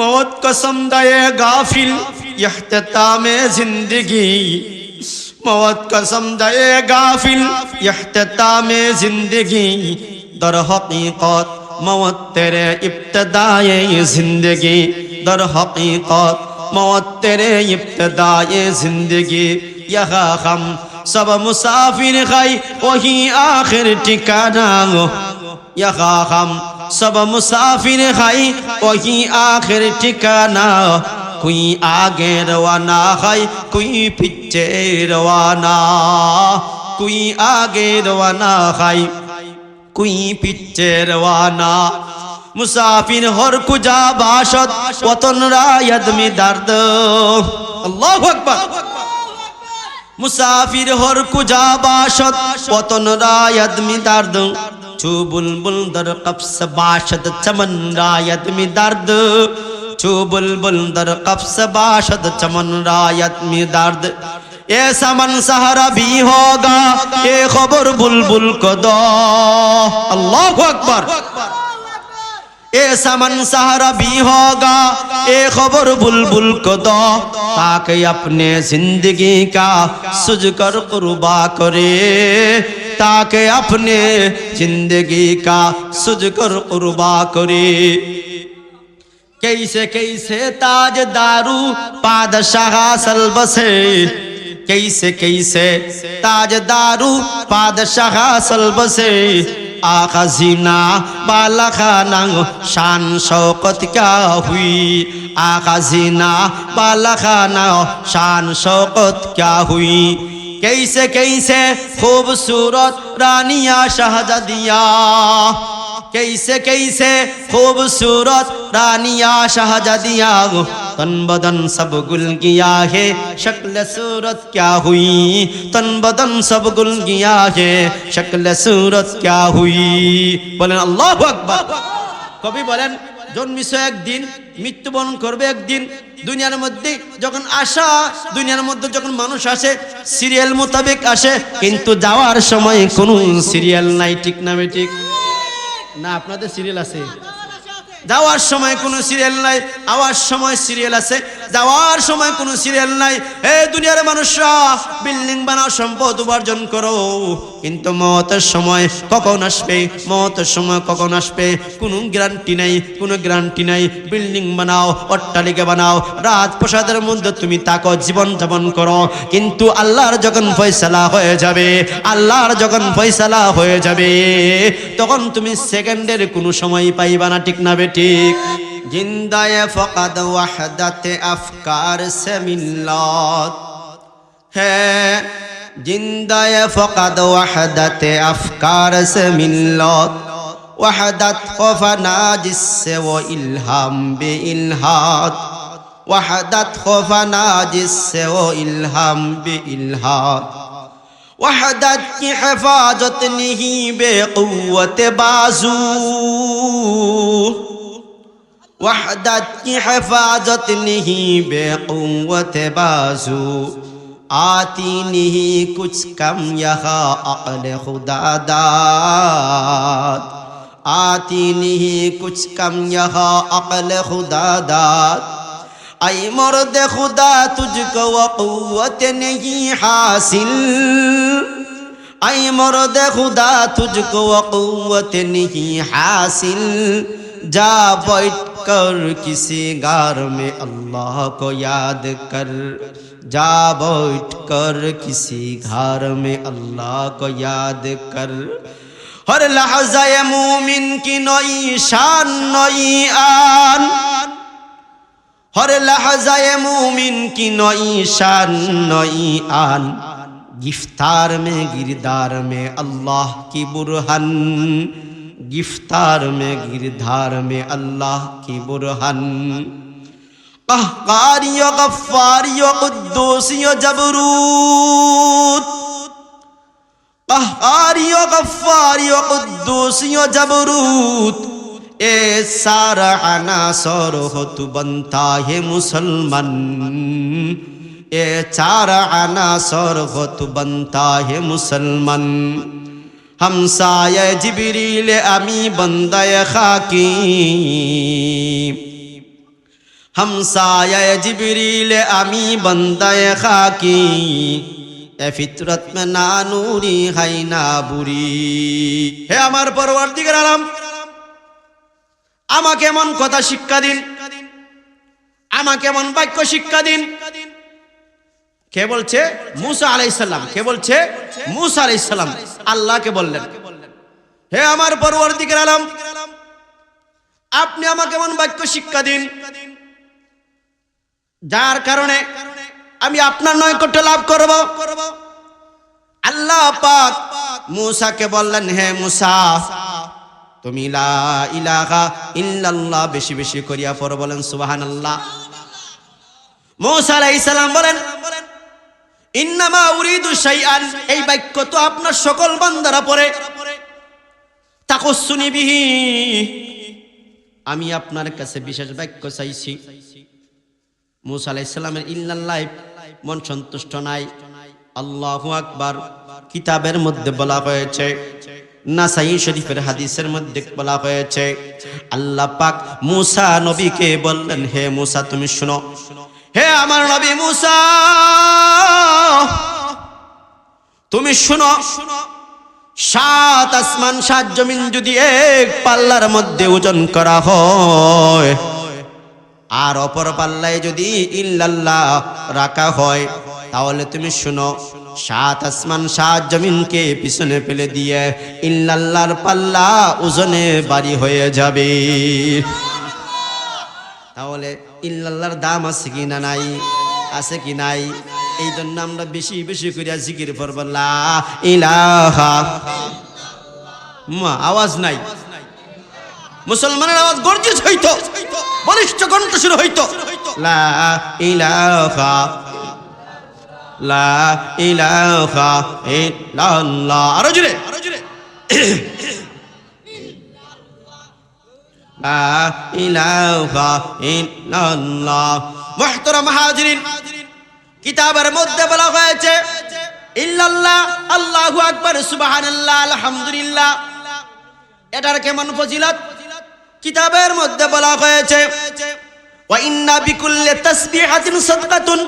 मौत कसम दाए गाफिल इख्तितामे जिंदगी मौत कसम दाए गाफिल इख्तितामे जिंदगी दर हकीकत मौत तेरे इब्तिदाए जिंदगी दर हकीकत मौत तेरे इब्तिदाए जिंदगी यहाँ हम सब मुसाफिर खाई वही आखिर ठिकाना यहाँ हम सब मुसाफिर खाई वही आखिर ठिकाना कोई आगे रवाना है कोई पीछे रवाना कोई आगे रवाना है कोई पीछे रवाना मुसाफिर हर कुजा बाशत वतन रायत में दर्द अल्लाहु अकबर मुसाफिर हर कुजा बाशत वतन रायत में दर्द छू बुलबुल दर कब्स बाशत चमन रायत में दर्द छू बुलबुल दर कब्स बाशत चमन रायत में दर्द ऐसा मन सहारा भी होगा ये खबर बुलबुल को दो अल्लाहु अकबर ऐसा मन सहारा भी होगा ये खबर बुलबुल को दो ताकि अपने जिंदगी का सुझ कर कुर्बा करे ताकि अपने जिंदगी का सुझ कर कुर्बा करे कैसे कैसे ताज दारू पादशाह सलबसे कैसे कैसे ताज दारू पादशाह सलबसे आका जीना बाला खाना शान शौकत क्या हुई आका जीना बाला खाना शान शौकत क्या हुई कैसे कैसे खूबसूरत रानिया शहजादिया कैसे कैसे खूबसूरत रानिया शहजादिया तन बदन सब गुल गया है शक्ल सूरत क्या हुई तन बदन सब गुल गया है शक्ल सूरत क्या हुई बोलें अल्लाहु अकबर कभी बोलें जन्मिस एकदिन मृत्युबरण करबे एकदिन दुनियार मध्य जखन आशा दुनियार मध्य जखन मानुष आसे सिरियल मोताबिक आसे किन्तु जावार समय कोनो सिरियल नाई ठीक ना बेठिक ना आपनादेर सिरियल आछे যাওয়ার সময় কোনো সিরিয়াল নাই আওয়ার সময় সিরিয়াল আছে যাওয়ার সময় কোনো সিরিয়াল নাই এই দুনিয়ার মানুষরা বিল্ডিং বানাও সম্পদ উপার্জন করো কিন্তু মওতের সময় কখন আসবে মওতের সময় কখন আসবে কোনো গ্যারান্টি নাই বিল্ডিং বানাও অট্টালিকা বানাও রাজপ্রাসাদের মধ্যে তুমি তাকো জীবন যাপন করো কিন্তু আল্লাহর যখন ফয়সালা হয়ে যাবে আল্লাহর যখন ফয়সালা হয়ে যাবে তখন তুমি সেকেন্ডের কোনো সময় পাইবা না ঠিক না ठीक जिंदाए फकद वहदत अफकार से मिल्लत है जिंदाए फकद वहदत अफकार से मिल्लत वहदत खफना जिससे वो इल्हाम बे इल्हाद वहदत खफना जिससे वो इल्हाम बे इल्हाद वहदत की हिफाजत नहीं बेक़ुव्वत बाजू वहदत की हिफाजत नहीं बेक़ुव्वत बाजू आती नहीं कुछ कम यहाँ अक़ल खुदादाद आती नहीं कुछ कम यहाँ अक़ल खुदादाद ऐ मर्द खुदा तुझको वो क़ुव्वत नहीं हासिल ऐ मर्द खुदा तुझको वो क़ुव्वत नहीं हासिल जा बैठ कर किसी गार में अल्लाह को याद कर जा बैठ कर किसी घर में अल्लाह को याद कर हर लहज़ा मोमिन की नई शान नई आन हर लहज़ा मोमिन की नई शान नई आन गिफ्तार में गिरदार में अल्लाह की बुरहान गिफ्तार में गिरधार में अल्लाह की बुरहान कहकारियो गफ्फारियो कुद्दूसियो जबरूत कहकारियो गफ्फारियो कुद्दूसियो जबरूत ए सारा अनासर हो तू बनता है मुसलमान ए चारा अनासर हो तू बनता है मुसलमान हमसाये जिब्रील अमी बंदाए खाकी हमसाया जिब्रील आमी बंदाए खाकी ए फितरत में ना नूरी है ना बुरी। हे আমার পরওয়ারদিগার আলম, আমাকে এমন কথা শিক্ষা দিন, আমাকে এমন বাক্য শিক্ষা দিন। কে বলছে? মুসা আলাইহিস সালাম। কে বলছে? মুসা আলাইহিস সালাম আল্লাহকে বললেন, হে আমার পরওয়ারদিগার আলম, আপনি আমাকে এমন বাক্য শিক্ষা দিন যার কারণে আমি আপনার নৈকট্য লাভ করব। আল্লাহ পাক মুসাকে বললেন, হে মুসা, তুমি লা ইলাহা ইল্লাল্লাহ বেশি বেশি করিয়া পড়ো, বলেন সুবহানাল্লাহ। মুসা আলাইহিস সালাম বলেন, ইন্নামা উরিদু শাইআন, এই বাক্য তো আপনার সকল বান্দারা পড়ে, তাকুসুনি বিহি, আমি আপনার কাছে বিশেষ বাক্য চাইছি। মুসা আলাইহিস সালামের ইল্লাল্লাহ মন সন্তুষ্ট নাই। আল্লাহু আকবার। কিতাবের মধ্যে বলা হয়েছে, নাসাই শরীফের হাদিসের মধ্যে বলা হয়েছে, আল্লাহ পাক মুসা নবীকে বললেন, হে মুসা তুমি শুনো, হে আমার নবী মুসা তুমি শুনো, 7 আসমান 7 জমিন যদি এক পাল্লার মধ্যে ওজন করা হয় আর অপর পাল্লায় যদি ইল্লাল্লাহ রাখা হয়, তাহলে তুমি শুনো, 7 আসমান 7 জমিনকে পিছনে ফেলে দিয়ে ইল্লাল্লাহর পাল্লা ওজনে ভারী হয়ে যাবে। তাহলে ইল্লাল্লাহর দাম আছে কি না নাই? আছে কি নাই? এই জন্য আমরা বেশি বেশি করে জিকির করব, লা ইলাহা। আওয়াজ নাই, মুসলমানের আওয়াজ গর্জিত হইতো, বলিষ্ঠ কণ্ঠস্বর হইতো, লা ইলাহা লা ইলাহা ইল্লাল্লাহ। আরো জোরে, লা ইলাহা ইল্লাল্লাহ। মুহতারাম হাজিরিন, কিতাবের মধ্যে বলা হয়েছে ইল্লাল্লাহ, আল্লাহু আকবার, সুবহানাল্লাহ, আলহামদুলিল্লাহ, এটার কেমন ফজিলত কিতাবের মধ্যে বলা হয়েছে, ওয়া ইন্না বিকুল্লি তাসবিহাতিন সাদকাতুন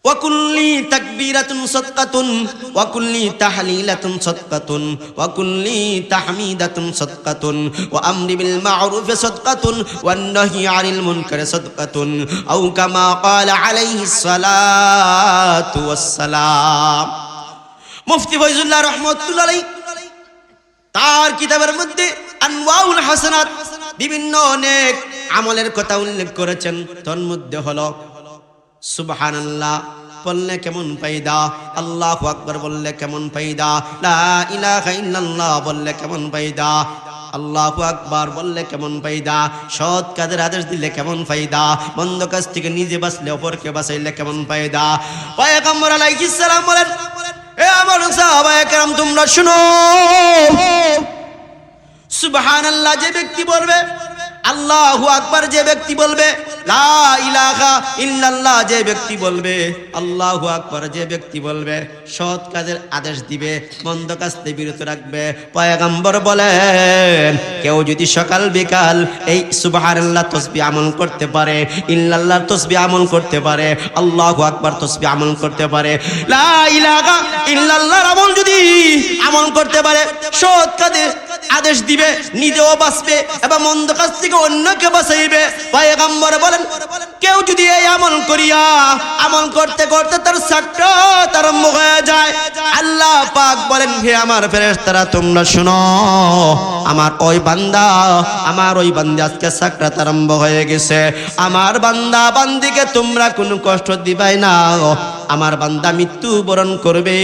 ওয়া কুল্লি তাকবীরাতুন সাদকাতুন ওয়া কুল্লি তাহলিলাতুন সাদকাতুন ওয়া কুল্লি তাহমিদাতুন সাদকাতুন ওয়া আমরি বিল মা'রুফ সাদকাতুন ওয়ান নাহyi আনিল মুনকার সাদকাতুন আও কামা ক্বালা আলাইহিস সালাতু ওয়াস সালাম। মুফতি ফয়জুল্লাহ রাহমাতুল্লাহ আলাইহি তার কিতাবের মধ্যে আনওয়াউল হাসানাত বিভিন্ন অনেক আমলের কথা উল্লেখ করেছেন। তার মধ্যে হলো সুবহানাল্লাহ বললে কেমন ফায়দা, আল্লাহু আকবার বললে কেমন ফায়দা, লা ইলাহা ইল্লাল্লাহ বললে কেমন ফায়দা, আল্লাহু আকবার বললে কেমন ফায়দা, সৎ কাজের আদেশ দিলে কেমন ফায়দা, মন্দ কাজ থেকে নিজে বাঁচলে অপরকে বাঁচাইলে কেমন ফায়দা। পয়গম্বর আলাইহিস সালাম বলেন, এ আমার সাহাবায়ে কেরাম তোমরা শুনো, সুবহানাল্লাহ যে ব্যক্তি বলবে, আল্লাহু আকবার যে ব্যক্তি বলবে, লা ইলাহা ইল্লাল্লাহ যে ব্যক্তি বলবে, আল্লাহু আকবার যে ব্যক্তি বলবে, সৎ কাজের আদেশ দিবে, মন্দ কাজ থেকে বিরত রাখবে। পয়গম্বর বলেন, কেউ যদি সকাল বিকাল এই সুবহানাল্লাহ তাসবিহ আমল করতে পারে, ইল্লাল্লাহর তাসবিহ আমল করতে পারে, আল্লাহু আকবার তাসবিহ আমল করতে পারে, লা ইলাহা ইল্লাল্লাহর আমল যদি আমল করতে পারে, সৎ কাজে আদেশ দিবে, নিজেও বাঁচবে এবং মন্দ কাজ থেকে অন্যকে বাঁচাইবে। পয়গম্বর বলেন, কেউ যদি এই আমল করিয়া আমল করতে করতে তার সাকরাত আরম্ভ হয়ে যায়, আল্লাহ পাক বলেন, হে আমার ফেরেশতারা তোমরা শুনো, আমার ওই বান্দা আজকে সাকরাত আরম্ভ হয়ে গেছে, আমার বান্দা বান্দিকে তোমরা কোনো কষ্ট দিবাই না, আমার বান্দা মৃত্যু বরণ করবে,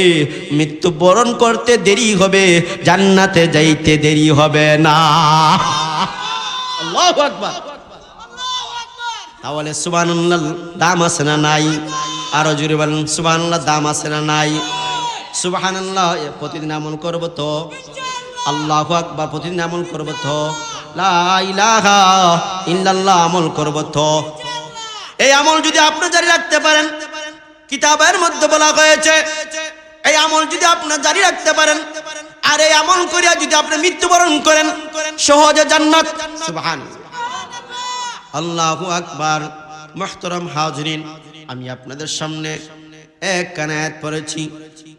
মৃত্যু বরণ করতে দেরি হবে, জান্নাতে যাইতে দেরি হবে না। আল্লাহু আকবার। তাহলে সুবহানাল্লাহ দাম আছে না নাই? আরো জোরে বলেন, সুবহানাল্লাহ দাম আছে না নাই? সুবহানাল্লাহ প্রতিদিন আমল করব তো, আল্লাহু আকবার প্রতিদিন আমল করব তো, লা ইলাহা ইল্লাল্লাহ আমল করব তো। এই আমল যদি আপনি জারি রাখতে পারেন, কিতাবের মধ্যে বলা হয়েছে এই আমল যদি আপনি জারি রাখতে পারেন আর এই আমল করিয়া যদি আপনি মৃত্যুবরণ করেন, সহজে জান্নাত। সুবহানাল্লাহ। আল্লাহু আকবার। মুহতারাম হাজিরিন, আমি আপনাদের সামনে এক আয়াত পড়েছি।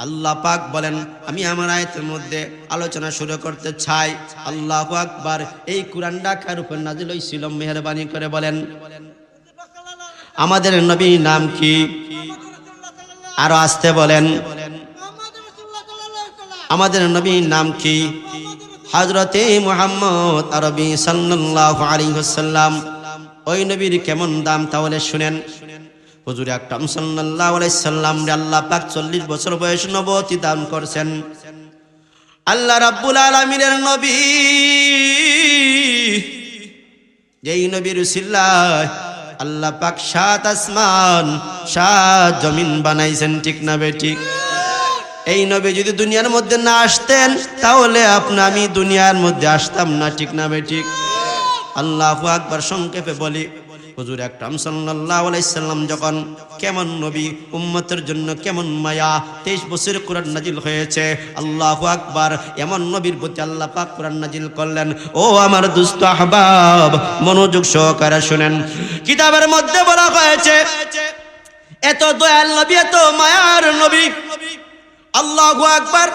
আল্লাহ পাক বলেন, আমি আমার আয়াতের মধ্যে আলোচনা শুরু করতে চাই। আল্লাহু আকবার। এই কুরআনটা কার উপর নাযিল হয়েছিল মেহেরবানি করে বলেন। আমাদের নবীর নাম কি? আরো আসতে বলেন। আমাদের নবীর নাম কি? হযরতে মুহাম্মদ আরবি সাল্লাল্লাহু আলাইহি ওয়াসাল্লাম। ওই নবীর কেমন দাম তাহলে শুনেন। হুজুর আকরাম সাল্লাল্লাহু আলাইহি সাল্লাম আল্লাহ পাক 40 বছর বয়স নবুয়তি দান করেছেন। আল্লাহ রাব্বুল আলামিনের নবী, যেই নবীর উসিলায় আল্লাহ পাক 7 আসমান 7 জমিন বানাইছেন, ঠিক না বেঠিক? এই নবী যদি দুনিয়ার মধ্যে না আসতেন তাহলে আমি দুনিয়ার মধ্যে আসতাম না, ঠিক না বেঠিক? আল্লাহু আকবার। সংক্ষেপে বলি, হুজুর আকরাম সাল্লাল্লাহু আলাইহি সাল্লাম যখন কেমন নবী, উম্মতের জন্য কেমন মায়া, 23 বছর কোরআন নাজিল হয়েছে। আল্লাহু আকবার। এমন নবীর প্রতি আল্লাহ পাক কোরআন নাজিল করলেন। ও আমার দুস্থ আহবাব, মনোযোগ সহকারে শুনেন। কিতাবের মধ্যে বলা হয়েছে, এত দয়াল নবী, এত মায়ার নবী। আল্লাহু আকবার।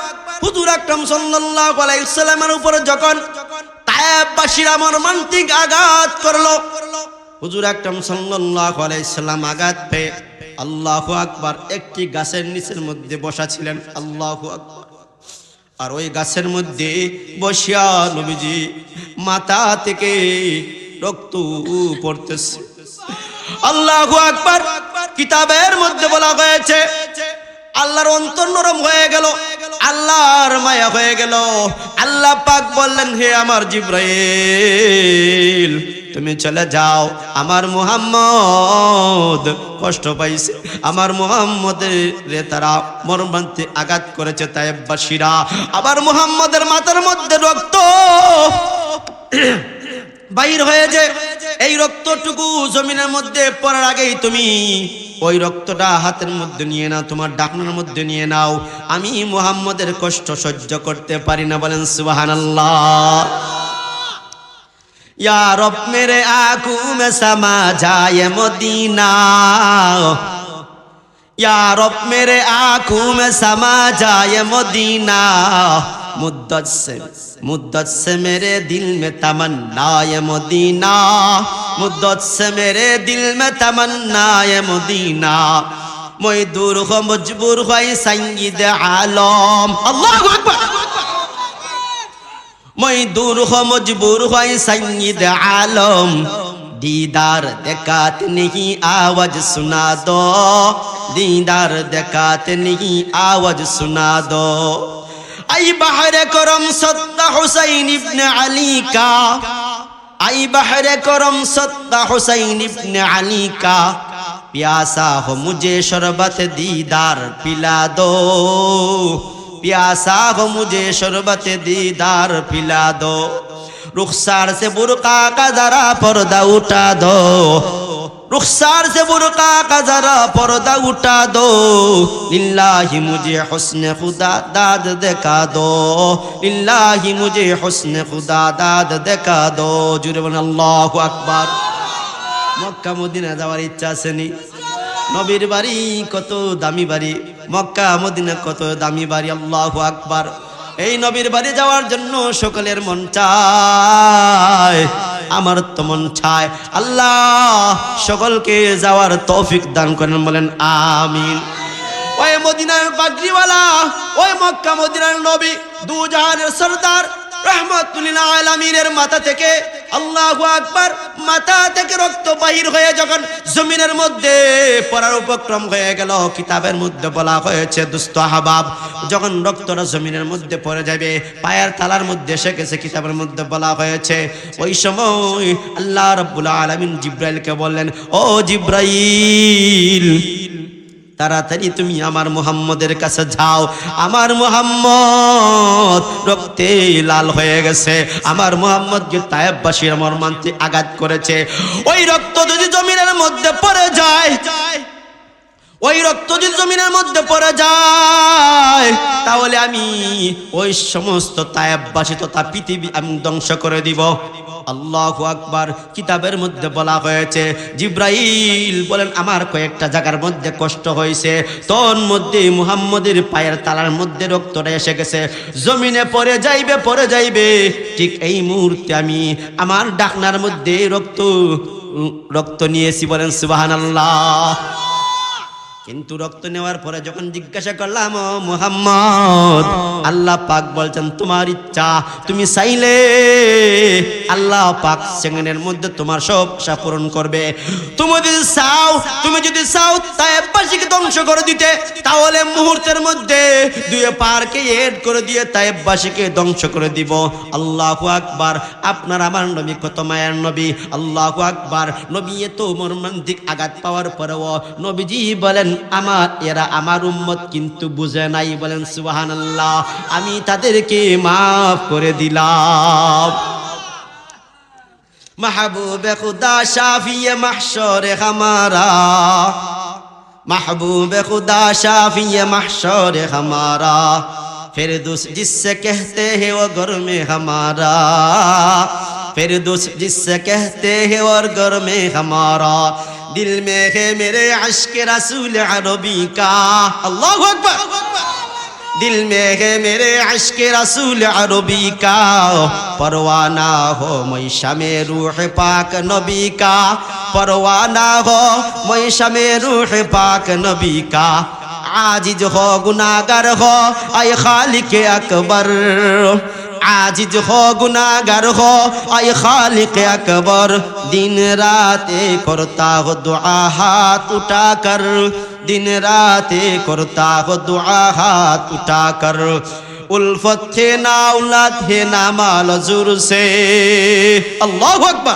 হুজুর আকরাম সাল্লাল্লাহু আলাইহি সাল্লামের উপরে যখন তায়েববাসীরা মর্মান্তিক আঘাত করলো, হুজুর আকরাম সাল্লাল্লাহু আলাইহি সাল্লাম আঘাত পেয়ে আল্লাহু আকবার একটি গাছের নিচের মধ্যে বসা ছিলেন। আল্লাহু আকবার। আর ওই গাছের মধ্যে বসিয়া নবীজি মাথা থেকে রক্ত পড়তেছে। আল্লাহু আকবার। কিতাবের মধ্যে বলা হয়েছে, আল্লাহর অন্তর নরম হয়ে গেল, আল্লাহর মায়া হয়ে গেল। আল্লাহ পাক বললেন, হে আমার জিবরাইল, তুমি চলে যাও। আমার মুহাম্মদ কষ্ট পাইছে, আমার মুহাম্মদের তারা মর্মান্তিক আঘাত করেছে তায়েববাসীরা। আবার মুহাম্মদের মাথার মধ্যে রক্ত বাইর হয়ে যায়। এই রক্তটুকু জমিনের মধ্যে পড়ার আগেই তুমি ওই রক্তটা হাতের মধ্যে নিয়ে নাও, তোমার ডাকনার মধ্যে নিয়ে নাও। আমি মুহাম্মদের কষ্ট সহ্য করতে পারি না, বলেন সুবহানাল্লাহ। या रब मेरे आंखों में समा जाए मदीना, या रब मेरे आंखों में समा जाए मदीना, मुद्दत से मेरे दिल में तमन्ना ये मदीना, मुद्दत से मेरे दिल में तमन्ना ये मदीना, मैं दूर हो मजबूर हो सय्यद आलम। अल्लाहु अकबर। मैं दूर हो मजबूर हो सय्यद आलम, दीदार देखाते नहीं आवाज सुना दो, दीदार देखाते नहीं आवाज सुना दो। आई बहरे करम सत्ता हुसैन इब्ने अली का, आई बहरे करम सत्ता हुसैन इब्ने अली का, प्यासा हो मुझे शरबत दीदार पिला दो, प्यासा हो मुझे शरबत दीदार पिला दो। रुखसार से बुरका का जरा पर्दा उठा दो, रुखसार से बुरका का जरा पर्दा उठा दो, लिल्लाही मुझे हुस्न खुदा दाद दिखा दो, लिल्लाही मुझे हुस्न खुदा दाद दिखा दो। जुरे बोलें अल्लाहु अकबर। मक्का मदिना যাওয়ার ইচ্ছা আছে নি? নবীর বাড়ি কত দামি বাড়ি, মক্কা মদিনা কত দামি বাড়ি। আল্লাহু আকবার। এই নবীর বাড়ি যাওয়ার জন্য সকলের মন চায়, আমার তো মন চায়। আল্লাহ সকলকে যাওয়ার তৌফিক দান করেন, বলেন আমিন। ওই মদিনার পাগড়িওয়ালা, ওই মক্কা মদিনার নবী, দু জাহানের সরদার রহমাতুল আলামিনের মাথা থেকে, আল্লাহু আকবার, মাথা থেকে রক্ত বাহির হয়ে যখন জমিনের মধ্যে পড়ার উপক্রম হয়ে গেল, কিতাবের মধ্যে বলা হয়েছে দুস্থ আহবাব, যখন রক্তটা জমিনের মধ্যে পড়ে যাবে, পায়ের তালার মধ্যে এসে গেছে, কিতাবের মধ্যে বলা হয়েছে ওই সময় আল্লাহ রাব্বুল আলামিন জিব্রাইলকে বললেন, ও জিব্রাইল, তাড়াতাড়ি তুমি আমার মুহাম্মদের কাছে যাও, আমার মুহাম্মদ রক্তে লাল হয়ে গেছে, আমার মুহাম্মদকে তায়েববাসীর মর্মান্তিক আঘাত করেছে। ওই রক্ত যদি জমিনের মধ্যে পড়ে যায়, ওই রক্ত যদি জমিনের মধ্যে পড়ে যায়, তাহলে আমি ওই সমস্ত তায়েববাসী তথা পৃথিবী আমি ধ্বংস করে দিব। আল্লাহু আকবার। কিতাবের মধ্যে বলা হয়েছে জিব্রাইল বলেন আমার কয়েকটা জায়গার মধ্যে কষ্ট হয়েছে, তোর মধ্যে মুহাম্মদের পায়ের তালার মধ্যে রক্তটা এসে গেছে, জমিনে পড়ে যাইবে। ঠিক এই মুহূর্তে আমি আমার ডাকনার মধ্যে রক্ত নিয়েছি, বলেন সুবহানাল্লাহ। কিন্তু রক্ত নেওয়ার পরে যখন জিজ্ঞাসা করলাম ও মুহাম্মদ, আল্লাহ পাক বলছেন তোমার ইচ্ছা, তুমি চাইলে আল্লাহ পাক সেকেন্ডের মধ্যে তোমার সব আশা পূরণ করবে। তুমি যদি চাও তায়েববাসীকে ধ্বংস করে দিতে, তাহলে মুহূর্তের মধ্যে দুই পারকে এড করে দিয়ে তায়েববাসীকে ধ্বংস করে দিব। আল্লাহু আকবার। আপনার আমার নবী কত মায়ের নবী, আল্লাহু আকবার। নবী এত মর্মান্তিক আঘাত পাওয়ার পরেও নবীজি বলেন এরা আমার উম্মত কিন্তু বুঝে নাই, বলেন সুবহানাল্লাহ, আমি তাদেরকে মাফ করে দিলাম। महबूब खुदा शाफी महशर हमारा, महबूब खुदा शाफी महशर हमारा, फिरदौस जिससे कहते हैं वो घर में हमारा, फिरदौस जिससे कहते हैं और घर में हमारा, दिल में है मेरे अश्क रसूल अरबी का, अल्लाहु अकबर, दिल में है मेरे अश्क रसूल अरबी का, परवाना हो मैशा में रूह पाक नबी का, परवाना हो मैशा में रूह पाक नबी का, आजिज हो गुनाहगार हो आए खालिक अकबर, आजिज हो गुनाहगार हो आए खालिक अकबर, दिन रात करता हो दुआ हाथ उठाकर, दिन रात करता हो दुआ हाथ उठाकर, उल्फत थे ना औलाद है ना माल जुर से, अल्लाहु अकबर,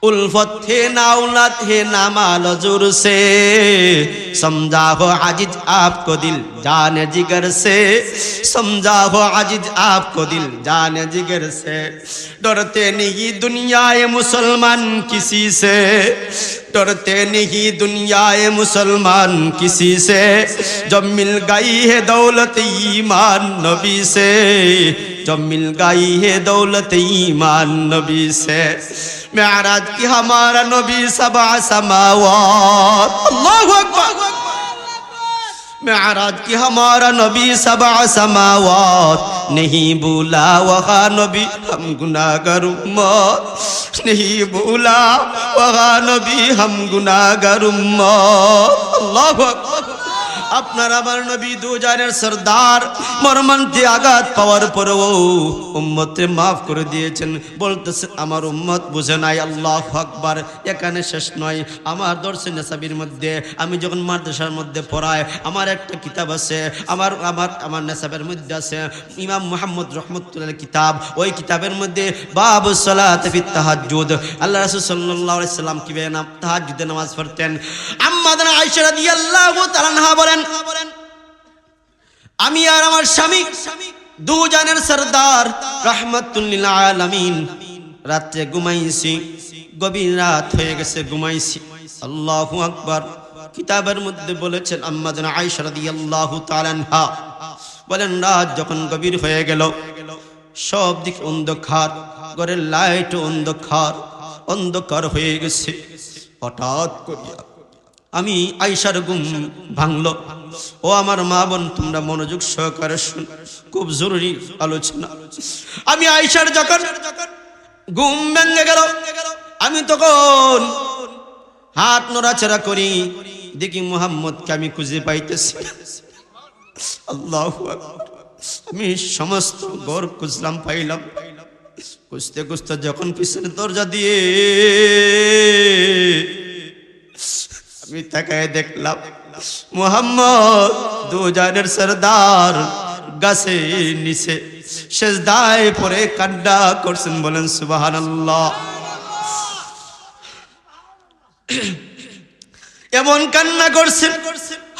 उल्फत थे ना औलाद है ना माल जुर से, समझा हो आजिज आपको दिल जाने जिगर से, समझा हो आजिज आपको दिल जाने जिगर से, डरते नहीं दुनियाए मुसलमान किसी से, डरते नहीं दुनियाए मुसलमान किसी से, जब मिल गई है दौलत ईमान नबी से, जब मिल गई है दौलत ईमान नबी से, मेराज की हमारा नबी सबा समावात, अल्लाहु अकबर, मेराज की हमारा नबी सबा समावात, नहीं भूला वहाँ नबी हम गुनाहगार उम्मत, नहीं भूला वहाँ नबी हम गुनाहगार उम्मत, अल्लाहु अकबर। আপনার আমার নবী দুজানের সরদার মর্মান্তিক আঘাত পাওয়ার পরেও উম্মতকে মাফ করে দিয়েছেন, বলতেছে আমার উম্মত বুঝে নাই। আল্লাহু আকবার। এখানে শেষ নয়, আমার দর্শে নেসাবির মধ্যে আমি যখন মাদ্রাসার মধ্যে পড়াই, আমার একটা কিতাব আছে, আমার নেসাবের মধ্যে আছে ইমাম মুহাম্মদ রহমতুল্লাহ কিতাব, ওই কিতাবের মধ্যে বাবু সালাত ফি তাহাজ্জুদ, আল্লাহ রাসূল সাল্লাল্লাহু আলাইহি সাল্লাম কিভাবে তাহাজ্জুদে নামাজ পড়তেন। আম্মা আয়েশা রাদিয়াল্লাহু তাআলা আনহা বলেন, আমি আর আমার স্বামী দুজানের সরদার রাহমাতুল লিল আলামিন রাতে ঘুমাইছি, গভীর রাত হয়ে গেছে, ঘুমাইছি। আল্লাহু আকবার। কিতাবের মধ্যে বলেছেন আম্মা আয়েশা রাদিয়াল্লাহু তাআলা আনহা বলেন, রাত যখন গভীর হয়ে গেল, সব দিক অন্ধকার, ঘরের লাইট অন্ধকার হয়ে গেছে, হঠাৎ করে আমি আয়েশার ঘুম ভাঙলো। ও আমার মা বোন, তোমরা মনোযোগ সহকারে শুন, খুব জরুরি আলোচনা। আমি আয়েশার যখন ঘুম ভেঙে গেল, আমি তখন হাত নড়াচড়া করি, দেখি মুহাম্মদকে আমি খুঁজে পাইতেছি। আল্লাহু আকবার। আমি সমস্ত ঘর খুঁজলাম, পাইলাম। খুঁজতে খুঁজতে যখন পিছনের দরজা দিয়ে আমি তাকায় দেখলাম মুহাম্মদ দুজানের সরদার গাছে নিচে সেজদায় পড়ে কান্না করছেন, বলেন সুবহানাল্লাহ। এমন কান্না করছেন,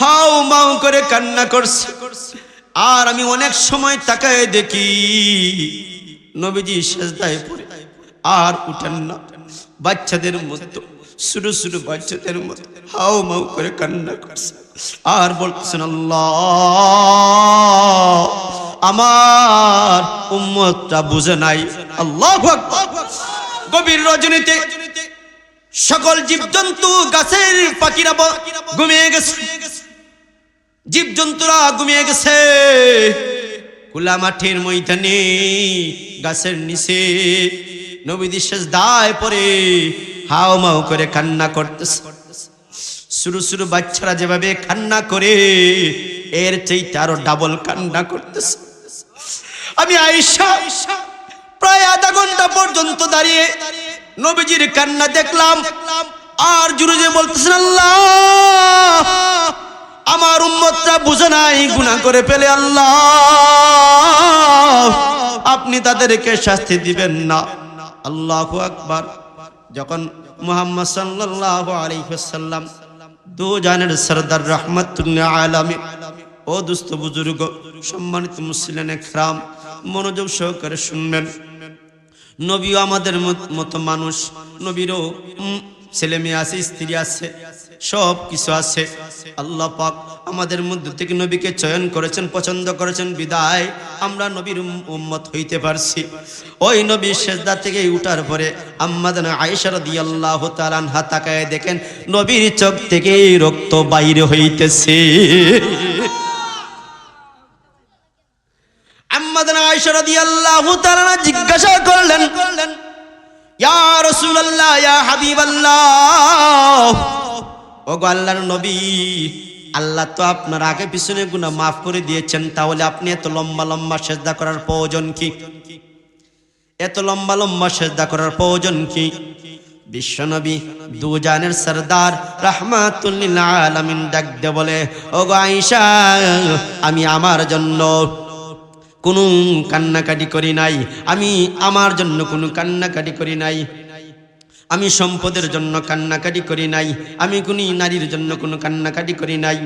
হাউ মাউ করে কান্না করছে। আর আমি অনেক সময় তাকায় দেখি নবীজি সেজদায় পড়ে আর উঠেন না, বাচ্চাদের মতো, শুরু শুরু বাচ্চাদের মতো হাউ মাউ করে কান্না করছে আর বলতেছেন, আল্লাহ আমার উম্মতটা বুঝে নাই। আল্লাহু আকবার। গভীর রজনীতে সকল জীবজন্তু গাছের পাখিরা ঘুমিয়ে গেছে, জীবজন্তুরা ঘুমিয়ে গেছে। খোলা মাঠের ময়দানে গাছের নিচে নবীজি সিজদায় পড়ে হাও মাও করে কান্না করতেছে। শুরু শুরু বাচ্চারা যেভাবে কান্না করে এর চাইতে আরো ডাবল কান্না করতেছে। আমি আয়েশা প্রায় আধা ঘন্টা পর্যন্ত দাঁড়িয়ে নবীজির কান্না দেখলাম, আর জোরে জোরে বলতেছেন, আল্লাহ আমার উম্মতরা বুঝে নাই, গুনাহ করে ফেলে, আল্লাহ আপনি তাদেরকে শাস্তি দিবেন না। আল্লাহু আকবার। যখন মুহাম্মদ সাল্লাল্লাহু আলাইহি ওয়াসাল্লাম দু জানের সরদার রাহমাতুল আলামিন, ও দোস্ত বুজুর্গ সম্মানিত মুসলিম একরাম, মনোযোগ সহকারে শুনবেন। নবীও আমাদের মতো মানুষ, নবীরও ছেলে মেয়ে আছে, স্ত্রী আছে, সব কিছু আছে। আল্লাহ পাক আমাদের মধ্যে থেকে নবীকে চয়ন করেছেন, পছন্দ করেছেন, বিদায় আমরা নবীর উম্মত হইতে পারছি। ওই নবী সিজদা থেকে উঠার পরে আম্মাদানা আয়েশা রাদিয়াল্লাহু তাআলা আনহা তাকায় দেখেন নবীর চোখ থেকে রক্ত বাইরে হইতেছে। আম্মাদানা আয়েশা রাদিয়াল্লাহু তাআলা জিজ্ঞাসা করলেন, ইয়া রাসূলুল্লাহ, ইয়া হাবিবাল্লাহ, ওগো আল্লাহর নবী, আল্লাহ তো আপনার আগে পিছনে গুনাহ মাফ করে দিয়েছেন, তাহলে আপনি এত লম্বা লম্বা সিজদা করার প্রয়োজন কি? এত লম্বা লম্বা সিজদা করার প্রয়োজন কি? বিশ্বনবী দুজানের সরদার রাহমাতুল লিল আলামিন ডাক দিয়ে বলে, ওগো আয়েশা, আমি আমার জন্য কোনো কান্নাকাটি করি নাই, আমি আমার জন্য কোনো কান্নাকাটি করি নাই, আমি সম্পদের জন্য কান্নাকাটি করি নাই, আমি কোনো নারীর জন্য কোনো কান্নাকাটি করি নাই,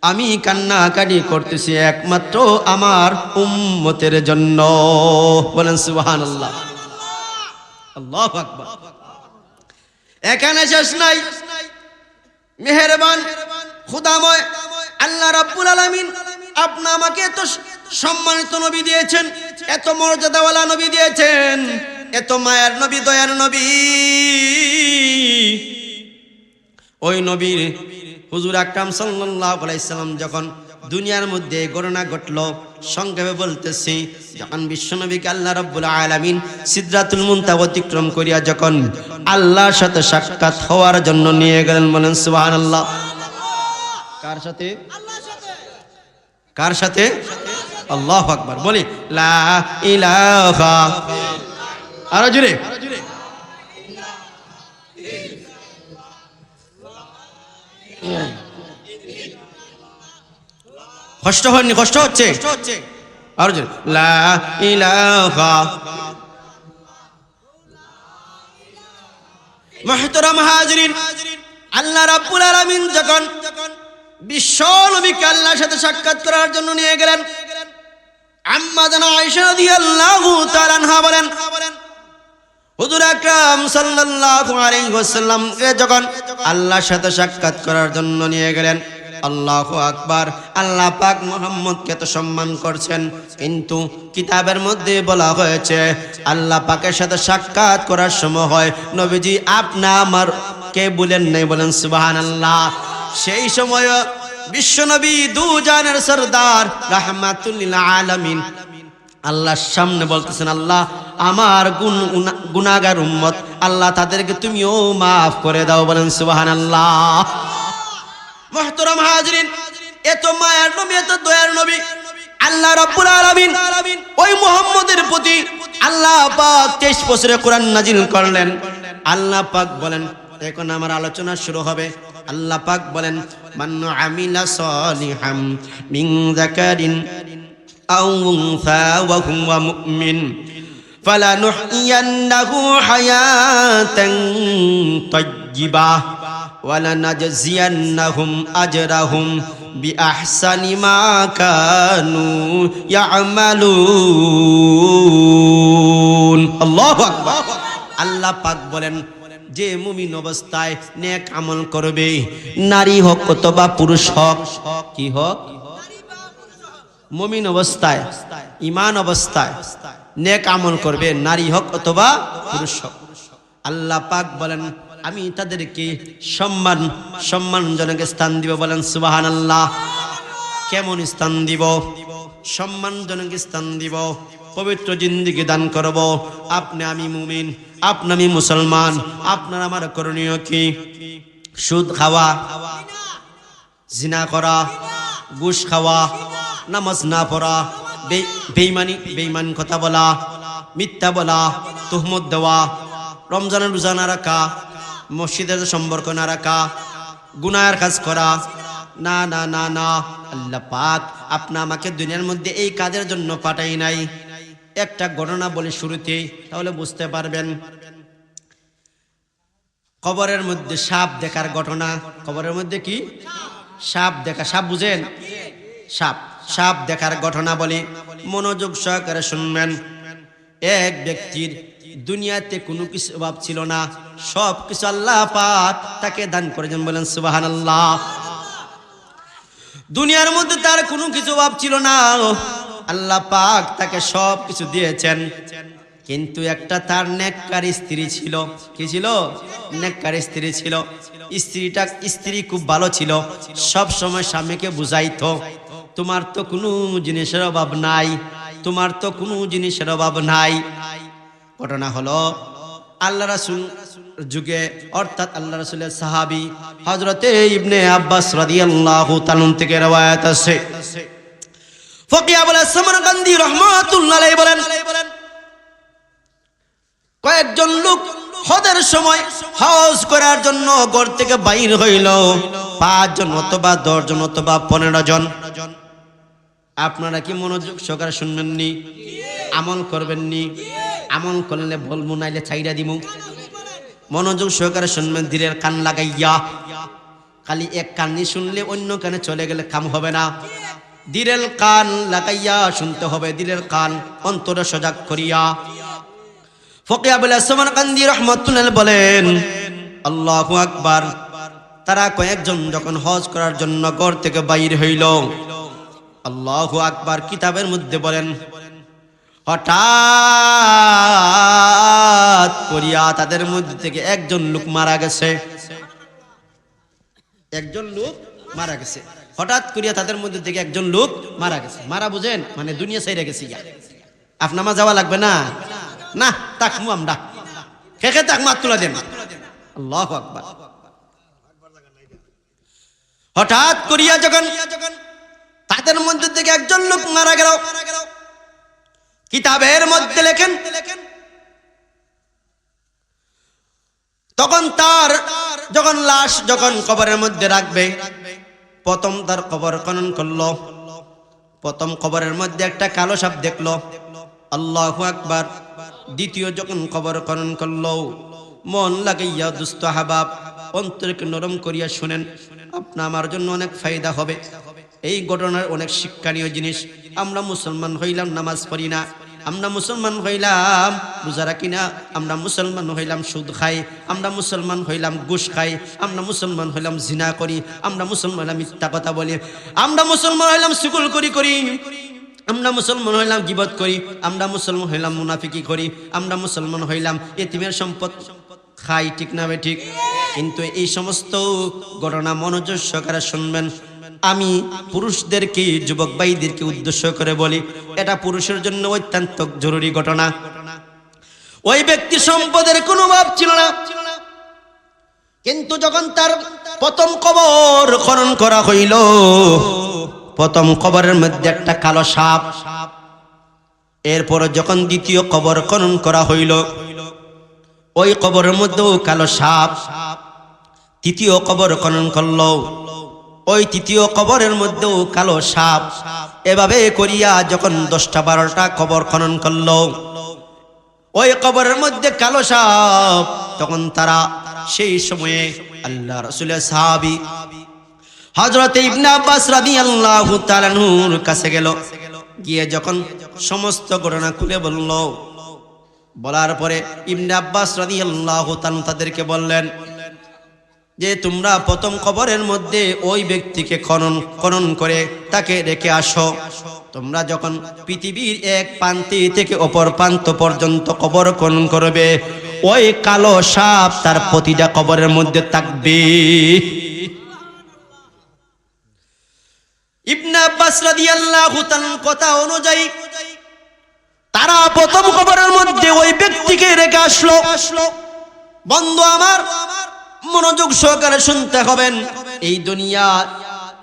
আমি কান্নাকাটি করতেছি একমাত্র আমার উম্মতের জন্য। বলেন সুবহানাল্লাহ। আল্লাহু আকবার। এখানে শেষ নাই। মেহেরবান খোদাময় আল্লাহ রাব্বুল আলামিন আপনি আমাকে এত সম্মানিত নবী দিয়েছেন, এত মর্যাদাওয়ালা নবী দিয়েছেন, এত মায়ার নবী, দয়ার নবী। ওই নবীর হুজুর আকরাম সাল্লাল্লাহু আলাইহি সাল্লাম যখন দুনিয়ার মধ্যে ঘটনা ঘটলো, সংক্ষেপে বলতেছি, যখন বিশ্বনবীকে আল্লাহ রাব্বুল আলামিন সিদরাতুল মুনতাহা অতিক্রম করিয়া যখন আল্লাহর সাথে সাক্ষাৎ হওয়ার জন্য নিয়ে গেলেন, বলেন সুবহানাল্লাহ। কার সাথে? আল্লাহর সাথে। কার সাথে? আল্লাহু আকবার। বলি লা ইলাহা, আরো জোরে, কষ্ট হয়নি? কষ্ট হচ্ছে? আরো জোরে, লা ইলাহা। মুহতারাম হাজিরিন, আল্লাহ রাব্বুল আলামিন যখন বিশ্ব নবীকে আল্লাহর সাথে সাক্ষাৎ করার জন্য নিয়ে গেলেন, আম্মা জানা আয়েশা রাদিয়াল্লাহু তাআলা আনহা বলেন, হুজুর আকরাম সাল্লাল্লাহু আলাইহি ওয়াসাল্লাম যখন আল্লাহর সাথে সাক্ষাৎ করার জন্য নিয়ে গেলেন, আল্লাহু আকবার, আল্লাহ পাক মুহাম্মদকে তো সম্মান করছেন, কিন্তু কিতাবের মধ্যে বলা হয়েছে আল্লাহ পাকের সাথে সাক্ষাৎ করার সময় হয় নবীজি আপনা আমার কে বলেন নাই। বলেন সুবহানাল্লাহ। সেই সময় বিশ্বনবী দুজানের সরদার রাহমাতুল লিল আলামিন আল্লাহর সামনে বলতেছেন, আল্লাহ আমার গুনাহগার উম্মত, আল্লাহ তাদেরকে তুমিও মাফ করে দাও। বলেন সুবহানাল্লাহ। মুহতারাম হাজিরিন, এত মায়ার নবী, এত দয়ার নবী আল্লাহ রাব্বুল আলামিন ওই মুহাম্মদের প্রতি আল্লাহ পাক 23 বছরে কোরআন নাজিল করলেন। আল্লাহ পাক বলেন, এখন আমার আলোচনা শুরু হবে। আল্লাহ পাক বলেন, মান আমিলা সলিহাম মিন যাকারিন আও উনসা ওয়া হুয়া মুমিন ফালানুহইয়ান্নাহু হায়াতান তাইয়্যিবাহ ওয়ালানাজজিয়ান্নাহুম আজরাহুম বিআহসানি মা কানু ইয়ামালুন। আল্লাহু আকবার। আল্লাহ পাক বলেন, যে মুমিন অবস্থায় নেক আমল করবে, নারী হোক অথবা পুরুষ হোক, কি হোক, মুমিন অবস্থায়, ঈমান অবস্থায় নেক আমল করবে, নারী হোক অথবা পুরুষ হোক। আল্লাহ পাক বলেন আমি তাদেরকে সম্মানজনক স্থান দিব। বলেন সুবহানাল্লাহ। কেমন স্থান দিব? সম্মানজনক স্থান দিব, পবিত্র জিন্দেগি দান করব। আপনি আমি মুমিন, আপনি আমি মুসলমান, আপনার আমার করণীয় কি? সুদ খাওয়া, জিনা করা, ঘুষ খাওয়া, নামাজ না পড়া, বেঈমান কথা বলা, মিথ্যা বলা, তুহমত দেওয়া, রমজানের রোজা না রাখা, মসজিদের সম্পর্ক না রাখা, গুনাহের কাজ করা। না না না না, আল্লাহ পাক আপনি আমাকে দুনিয়ার মধ্যে এই কাজের জন্য পাঠাই নাই। একটা ঘটনা বলি শুরুতে, তাহলে বুঝতে পারবেন। কবরের মধ্যে সাপ দেখার ঘটনা। কবরের মধ্যে কি? সাপ দেখা। সাপ বুঝেন? সাপ দেখার ঘটনা বলি, মনোযোগ সহকারে শুনবেন। এক ব্যক্তির দুনিয়াতে কোনো কিছু অভাব ছিল না, সব কিছু আল্লাহ পাক তাকে দান করেছেন। বলেন সুবহানাল্লাহ। দুনিয়ার মধ্যে তার কোনো কিছু অভাব ছিল না, আল্লাহ পাক তাকে সব কিছু দিয়েছেন। কিন্তু একটা তার নেককার স্ত্রী ছিল। কি ছিল? নেককার স্ত্রী ছিল। স্ত্রী খুব ভালো ছিল, সব সময় স্বামীকে বুঝাইতো তোমার তো কোনো জিনিসের অভাব নাই, তোমার তো কোনো জিনিসের অভাব নাই। ঘটনা হলো আল্লাহ রাসূল যুগে, অর্থাৎ আল্লাহ রাসূলের সাহাবী হযরতে ইবনে আব্বাস রাদিয়াল্লাহু তাআলা থেকে রওয়ায়াত আছে। ফকিহ আবুল সামরকান্দি রাহমাতুল্লাহ আলাইহি বলেন, কয়েকজন লোক হজের সময় হজ করার জন্য ঘর থেকে বাইর হইল। 5 জন অথবা 10 জন অথবা 15 জন। আপনারা কি মনোযোগ সহকারে শুনবেননি? আমল করবেননি? আমল করলে বলবো, নাইলে ছাইরা দিমু। মনোযোগ সহকারে শুনবেন, দিলের কান লাগাইয়া। খালি এক কানে শুনলে অন্য কানে চলে গেলে কাম হবে না। দিলের কান লাগাইয়া শুনতে হবে, দিলের কান অন্তরে সজাগ করিয়া। ফকিহ আবুল সামরকান্দি রাহমাতুল্লাহ বলেন, আল্লাহু আকবার। তারা কয়েকজন যখন হজ করার জন্য ঘর থেকে বাইর হইল, আল্লাহু আকবার, কিতাবের মধ্যে বলেন হঠাৎ করিয়া তাদের মধ্যে থেকে একজন লোক মারা গেছে। একজন লোক মারা গেছে। হঠাৎ করিয়া তাদের মধ্যে থেকে একজন লোক মারা গেছে। মারা বুঝেন মানে দুনিয়া ছেড়ে গেছে। আপনার মা যাওয়া লাগবে না? না, তাকমু আমরা। কে কে তাকমু তুলা দেন? আল্লাহু আকবার। হঠাৎ করিয়া যখন তাদের মধ্যে থেকে একজন লোক মারা গেল, কিতাবের মধ্যে লেখেন তখন তার যখন লাশ যখন কবরের মধ্যে রাখবে, প্রথম তার কবর খনন করলো। প্রথম কবরের মধ্যে একটা কালো সাপ দেখলো। আল্লাহু আকবার। দ্বিতীয় যখন কবর খনন করলো, মন লাগাইয়া দুস্থ হাবাব অন্তরকে নরম করিয়া শুনেন, আপনা আমার জন্য অনেক ফায়দা হবে। এই ঘটনার অনেক শিক্ষণীয় জিনিস। আমরা মুসলমান হইলাম, নামাজ পড়ি না। আমরা মুসলমান হইলাম, রোজা রাখি না। আমরা মুসলমান হইলাম, সুদ খাই। আমরা মুসলমান হইলাম, ঘুষ খাই। আমরা মুসলমান হইলাম, জিনা করি। আমরা মুসলমান হইলাম, মিথ্যা কথা বলি। আমরা মুসলমান হইলাম, চুগল করি। আমরা মুসলমান হইলাম, গীবত করি। আমরা মুসলমান হইলাম, মুনাফিকি করি। আমরা মুসলমান হইলাম, এতিমের সম্পদ খাই। ঠিক না ঠিক? কিন্তু এই সমস্ত ঘটনা মনোযোগ সহকারে শুনবেন। আমি পুরুষদেরকে, যুবক ভাইদেরকে উদ্দেশ্য করে বলি, এটা পুরুষের জন্য অত্যন্ত জরুরি ঘটনা। ওই ব্যক্তি সম্পদের কোনো অভাব ছিল না, কিন্তু যখন তার প্রথম কবর খনন করা হইল, প্রথম কবরের মধ্যে একটা কালো সাপ। এরপর যখন দ্বিতীয় কবর খনন করা হইল, ওই কবরের মধ্যেও কালো সাপ। তৃতীয় কবর খনন করলো, ওই তৃতীয় কবরের মধ্যেও কালো সাপ। এভাবে করিয়া যখন 10টা 12টা কবর খনন করলো, ওই কবরের মধ্যে কালো সাপ, তখন তারা সেই সময়ে আল্লাহ রাসূলের সাহাবী হযরত ইবনে আব্বাস রাদিয়াল্লাহু তাআলা আনহুর কাছে গেল। গিয়ে যখন সমস্ত ঘটনা খুলে বলল, বলার পরে ইবনে আব্বাস রাদিয়াল্লাহু তাআলা তাদেরকে বললেন, যে তোমরা প্রথম কবরের মধ্যে ওই ব্যক্তিকে খনন করে তাকে রেখে আসো। তোমরা যখন পৃথিবীর এক প্রান্তি থেকে অপর প্রান্ত পর্যন্ত কবর খনন করবে, ওই কালো সাপ তার প্রতিটা কবরের মধ্যে থাকবে। ইবনে আব্বাস রাদিয়াল্লাহু তাআলার কথা অনুযায়ী তারা প্রথম কবরের মধ্যে ওই ব্যক্তিকে রেখে আসলো। বন্ধু আমার, মনোযোগ সহকারে শুনতে হবেন। এই দুনিয়া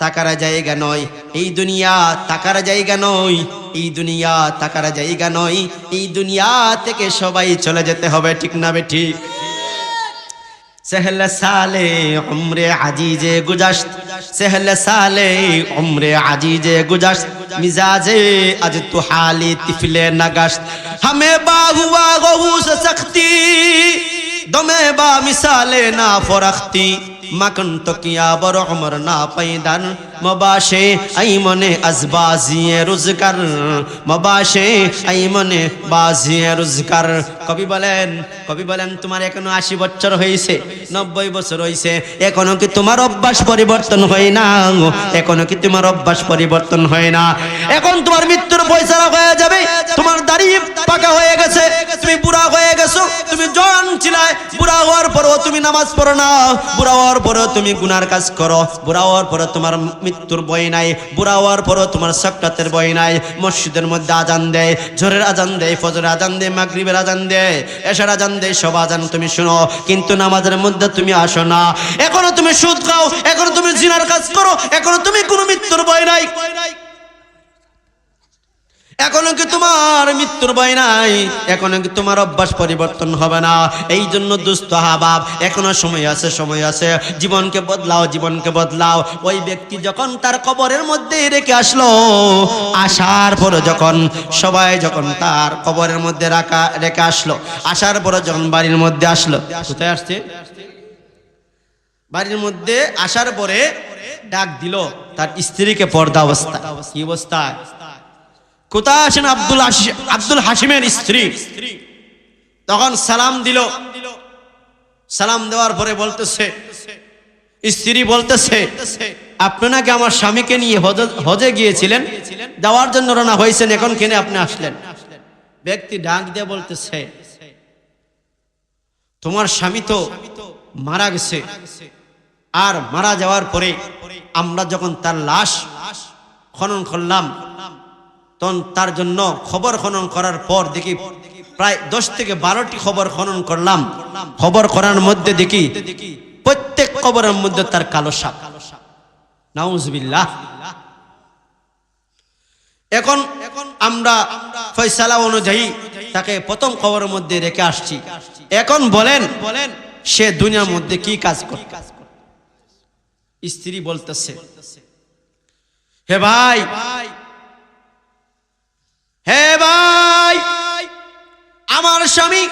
টাকার জায়গা নয়, এই দুনিয়া টাকার জায়গা নয়, এই দুনিয়া টাকার জায়গা নয়। এই দুনিয়া থেকে সবাই চলে যেতে হবে, ঠিক না বেঠিক? सहल साले उम्रे अजीजे गुज़श्त, सहल साले उम्रे अजीजे गुज़श्त, मिजाजे अज तो हाली तिफले नगश्त, हमें बा हुआ गहूस सख्ती, दमे बा मिसाले ना फरख्ती, मकन तो किया बर उमर ना पैदर, मबाशे ऐमने अज़बाज़िए रुज़कर, मबाशे ऐमने बाज़िए रुज़कर। কবি বলেন তোমার এখনো 80 বছর হয়েছে, 90 বছর হয়েছে, এখনো কি তোমার অভ্যাস পরিবর্তন হয় না? এখনো কি তোমার অভ্যাস পরিবর্তন হয় না? এখন তোমার মৃত্যুর ফয়সালা হয়ে যাবে। তোমার দাড়ি পাকা হয়ে গেছে, তুমি বুড়া হয়ে গেছো, তুমি জওয়ান ছিলে, বুড়া হওয়ার পরেও তুমি নামাজ পড়ো না, বুড়া হওয়ার পরেও তুমি গুনার কাজ করো, বুড়া হওয়ার পরে তোমার মৃত্যুর ভয় নাই, বুড়া হওয়ার পরেও তোমার সাকরাতের ভয় নাই। মসজিদের মধ্যে আজান দেয়, জোহরের আজান দেয়, ফজরের আজান দেয়, মাগরিবের আজান দেয়, এশার আজান দেয়, সব আজান তুমি শুনো, কিন্তু নামাজের মধ্যে তুমি আসো না। এখনো তুমি সুদ খাও, এখনো তুমি জিনার কাজ করো, এখনো তুমি কোনো মৃত্যুর ভয় নাই, এখনো কি তোমার মৃত্যুর ভয় নাই, এখনো কি তোমার অভ্যাস পরিবর্তন হবে না? এই জন্য দুস্থ হাবাব, এখনো সময় আছে, সময় আছে, জীবনকে বদলাও, জীবনকে বদলাও। ওই ব্যক্তি যখন তার কবরের মধ্যে রেখে আসলো, আসার পরে যখন সবাই যখন তার কবরের মধ্যে রেখে আসলো, আসার পরে যখন বাড়ির মধ্যে আসলো, কোথায় আসছে? বাড়ির মধ্যে আসার পরে ডাক দিল তার স্ত্রীকে, পর্দা অবস্থা। কি অবস্থা? কোথায় আসেন? আব্দুল হাশিমের স্ত্রী। তখন সালাম দিল। সালাম দেওয়ার পরে বলতেছে, স্ত্রী বলতেছে, আপনি নাকি আমার স্বামীকে নিয়ে হজে গিয়েছিলেন, যাওয়ার জন্য রওনা হয়েছেন, এখন কেন আপনি আসলেন? ব্যক্তি ডাক দিয়ে বলতেছে, তোমার স্বামী তো মারা গেছে, আর মারা যাওয়ার পরে আমরা যখন তার লাশ খনন করলাম, তখন তার জন্য খবর খনন করার পর দেখি প্রায় 10 থেকে 12টি খবর খনন করলাম। খবর করার মধ্যে দেখি প্রত্যেক কবরের মধ্যে তার কালো সাপ। নাউজুবিল্লাহ। এখন আমরা ফয়সালা অনুযায়ী তাকে প্রথম কবরের মধ্যে রেখে আসছি। এখন বলেন সে দুনিয়ার মধ্যে কি কাজ করে? স্ত্রী বলতেছে, হে ভাই, হে ভাই, আমার স্বামী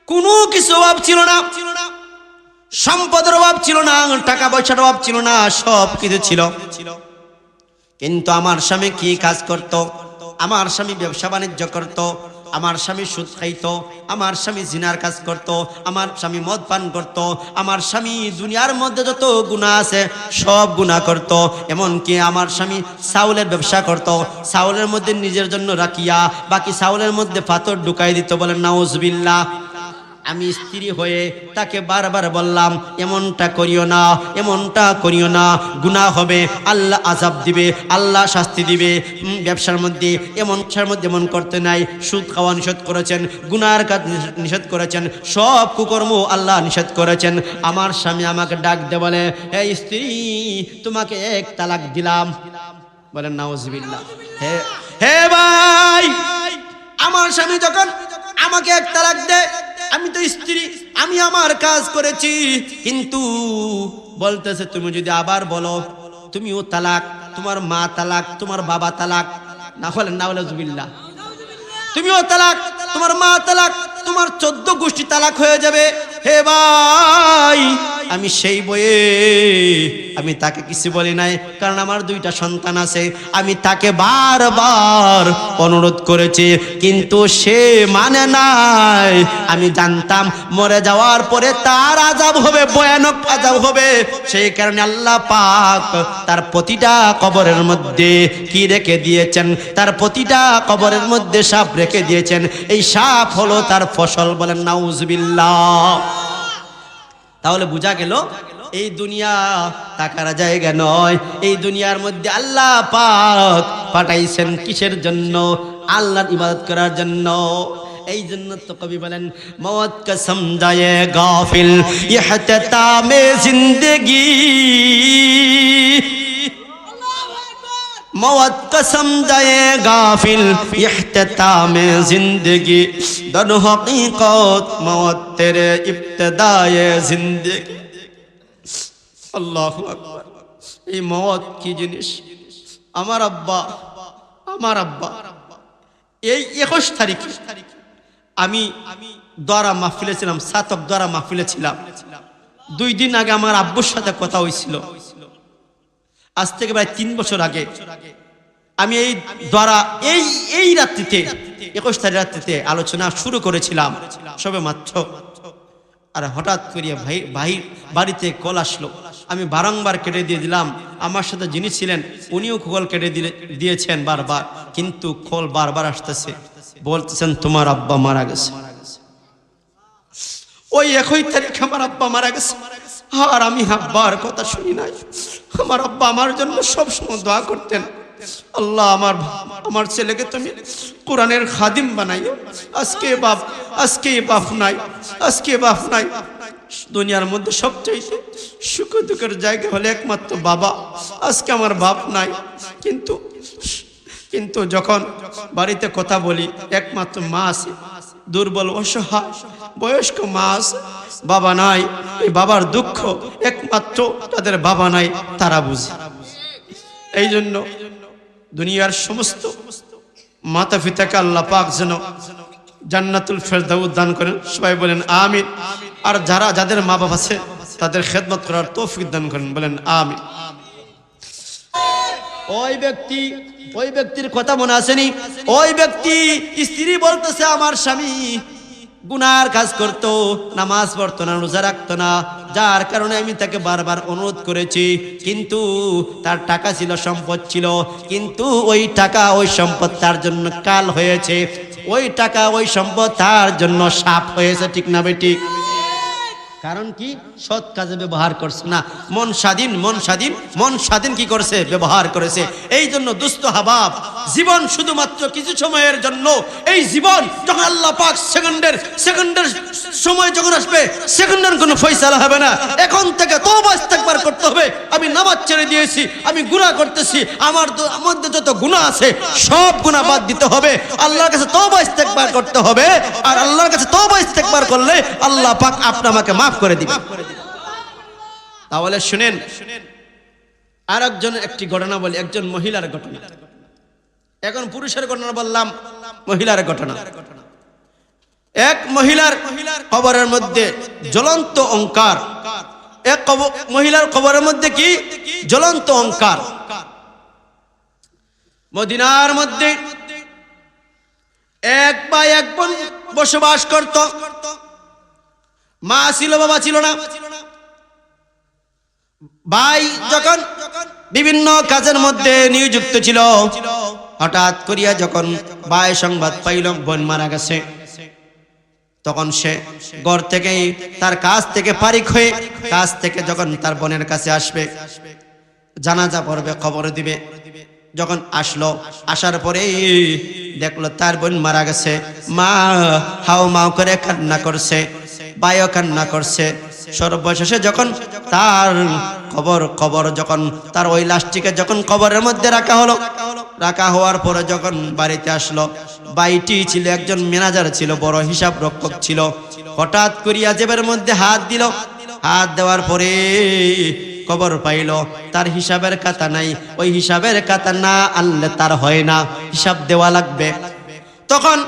কোনো কিছু অভাব ছিল না, সম্পদের অভাব ছিল না, টাকা পয়সার অভাব ছিল না, সব কিছু ছিল, কিন্তু আমার স্বামী কি কাজ করত? আমার স্বামী ব্যবসা বাণিজ্য করত, আমার স্বামী সুদ খাইত, আমার স্বামী জিনার কাজ করত, আমার স্বামী মদ পান করত, আমার স্বামী দুনিয়ার মধ্যে যত গুনাহ আছে সব গুনাহ করত। এমনকি আমার স্বামী চাউলের ব্যবসা করত, চাউলের মধ্যে নিজের জন্য রাখিয়া বাকি চাউলের মধ্যে পাথর ঢুকাই দিত। বলেন নাউজুবিল্লাহ। আমি স্ত্রী হয়ে তাকে বারবার বললাম, এমনটা করিও না, এমনটা করিও না, গুনাহ হবে, আল্লাহ আযাব দিবে, আল্লাহ শাস্তি দিবে। ব্যবসার মধ্যে এমন করতে নাই, সুদ খাওয়া নিষেধ করেছেন, গুনাহর কাজ নিষেধ করেছেন, সব কুকর্ম আল্লাহ নিষেধ করেছেন। আমার স্বামী আমাকে ডাক দে বলে, হে স্ত্রী, তোমাকে 1 তালাক দিলাম। বলেন নাউজুবিল্লাহ। হে ভাই, আমার স্বামী যখন আমাকে 1 তালাক দেয়, আমি তো স্ত্রী, আমি আমার কাজ করেছি, কিন্তু বলতেছে তুমি যদি আবার বলো তুমিও তালাক, তোমার মা তালাক, তোমার বাবা তালাক, না বলেন নাউজুবিল্লাহ, তুমিও তালাক, তোমার মা তালাক, তোমার 14 গোষ্ঠী তালাক হয়ে যাবে। হে ভাই, আমি সেই বয়ে আমি তাকে কিছু বলি নাই, কারণ আমার দুইটা সন্তান আছে। আমি তাকে বারবার অনুরোধ করেছি, কিন্তু সে মানে নাই। আমি জানতাম মরে যাওয়ার পরে তার আযাব হবে, ভয়ানক আযাব হবে। সেই কারণে আল্লাহ পাক তার প্রতিটা কবরের মধ্যে কি রেখে দিয়েছেন, তার প্রতিটা কবরের মধ্যে সাপ রেখে দিয়েছেন। এই সাপ হলো তার ফসল। বলেন নাউজুবিল্লাহ। তাহলে বোঝা গেল এই দুনিয়া টাকার জায়গা নয়। এই দুনিয়ার মধ্যে আল্লাহ পাক পাঠাইছেন কিসের জন্য? আল্লাহর ইবাদত করার জন্য। এই জন্য তো কবি বলেন, মওত কা সমঝায়ে গাফিল ইহতিতামে জিন্দেগি, मौत का समझाए गाफिल इख्तितामे जिंदगी, दर हकीकत मौत तेरे इब्तिदाए जिंदगी। আল্লাহু আকবার। এই মওত কি জিনিস? আমার আব্বা এই 21 তারিখ আমি দরা মাহফিলে ছিলাম, সাতক দরা মাহফিলে ছিলাম। 2 দিন আগে আমার আব্বুর সাথে কথা হয়েছিল। আজ থেকে প্রায় 3 বছর আগে আমি এই দ্বারা এই রাত্রিতে 21 তারিখ রাত্রিতে আলোচনা শুরু করেছিলাম সবে মাত্র। আর হঠাৎ করিয়া ভাই বাড়িতে কল আসলো। আমি বারংবার কেটে দিয়ে দিলাম। আমার সাথে যিনি ছিলেন উনিও কল কেটে দিয়েছেন বারবার, কিন্তু কল বারবার আসতেছে, বলতেছেন তোমার আব্বা মারা গেছে। ওই 21 তারিখ আমার আব্বা মারা গেছে। আর আমি আব্বার কথা শুনি নাই। আমার আব্বা আমার জন্য সবসময় দোয়া করতেন, আল্লাহ আমার ছেলেকে তুমি কোরআনের খাদিম বানাইও। আজকে বাপ নাই। দুনিয়ার মধ্যে সবচেয়ে সুখ দুঃখের জায়গা হলে একমাত্র বাবা। আজকে আমার বাপ নাই, কিন্তু যখন বাড়িতে কথা বলি একমাত্র মা আছে, দুর্বল অসহায় বয়স্ক মা আছে, বাবা নাই। এই বাবার দুঃখ একমাত্র তাদের বাবা নাই, তারা বুঝে। এই জন্য দুনিয়ার সমস্ত মাতা পিতাকে আল্লাহ পাক যেন জান্নাতুল ফেরদাউস দান করেন। সবাই বলেন আমিন। আর যাদের মা বাবা আছে তাদের খেদমত করার তৌফিক দান করেন। বলেন আমিন। ওই ব্যক্তির কথা মনে আসেনি? ওই ব্যক্তি স্ত্রী বলতেছে আমার স্বামী গুনার কাজ করতো, নামাজ পড়তো না, রোজা রাখতো না, যার কারণে আমি তাকে বারবার অনুরোধ করেছি। কিন্তু তার টাকা ছিল, সম্পদ ছিল, কিন্তু ওই টাকা ওই সম্পদ তার জন্য কাল হয়েছে। ওই টাকা ওই সম্পদ তার জন্য সাপ হয়েছে। ঠিক না বেঠিক? কারণ কি? সৎ কাজে ব্যবহার করছে না। মন স্বাধীন কি করছে? ব্যবহার করেছে। এই জন্য দুস্থ হাবাব, জীবন শুধুমাত্র কিছু সময়ের জন্য। এই জীবন যখন আল্লাহ পাক সেকেন্ডের সময় যখন আসবে, সেকেন্ডের কোনো ফয়সালা হবে না। এখন থেকে তওবা ইস্তেগফার করতে হবে। আমি নামাজ ছেড়ে দিয়েছি, আমি গুনাহ করতেছি, আমার মধ্যে যত গুনাহ আছে সব গুনাহ বাদ দিতে হবে। আল্লাহর কাছে তওবা ইস্তেগফার করতে হবে। আর আল্লাহর কাছে তওবা ইস্তেগফার করলে আল্লাহ পাক আপনাকে মাফ করে দিবে। তাহলে শুনেন, আরেকজন একটি ঘটনা বলি, একজন মহিলার ঘটনা। এখন পুরুষের ঘটনা বললাম, মহিলার ঘটনা। এক মহিলার কবরের মধ্যে জ্বলন্ত অঙ্কার। এক মহিলার কবরের মধ্যে কি? জ্বলন্ত অঙ্কার। মদিনার মধ্যে এক ভাই এক বোন বসবাস করত। মা ছিল, বাবা ছিল না। ভাই যখন বিভিন্ন কাজের মধ্যে নিযুক্ত ছিল, হঠাৎ করিয়া যখন ভাই সংবাদ পাইল বোন মারা গেছে, তখন সে ঘর থেকে তার কাজ থেকে ফারিক হয়ে কাজ থেকে যখন তার বোনের কাছে আসবে, জানাজা পড়বে, খবর দিবে। যখন আসলো, আসার পরে দেখলো তার বোন মারা গেছে। মা হাও মাও করে কান্না করছে, ভাইও কান্না করছে। সর্বশেষে যখন তার কবর যখন তার ওই লাশটিকে যখন কবরের মধ্যে রাখা হওয়ার পরে যখন বাড়িতে আসলো, ভাইটি ছিল একজন ম্যানেজার ছিল, বড় হিসাব রক্ষক ছিল। হঠাৎ করিয়া জেবের মধ্যে হাত দিল। হাত দেওয়ার পরে খবর পাইল তার হিসাবের খাতা নাই। ওই হিসাবের খাতা না আনলে তার হয় না, হিসাব দেওয়া লাগবে। তখন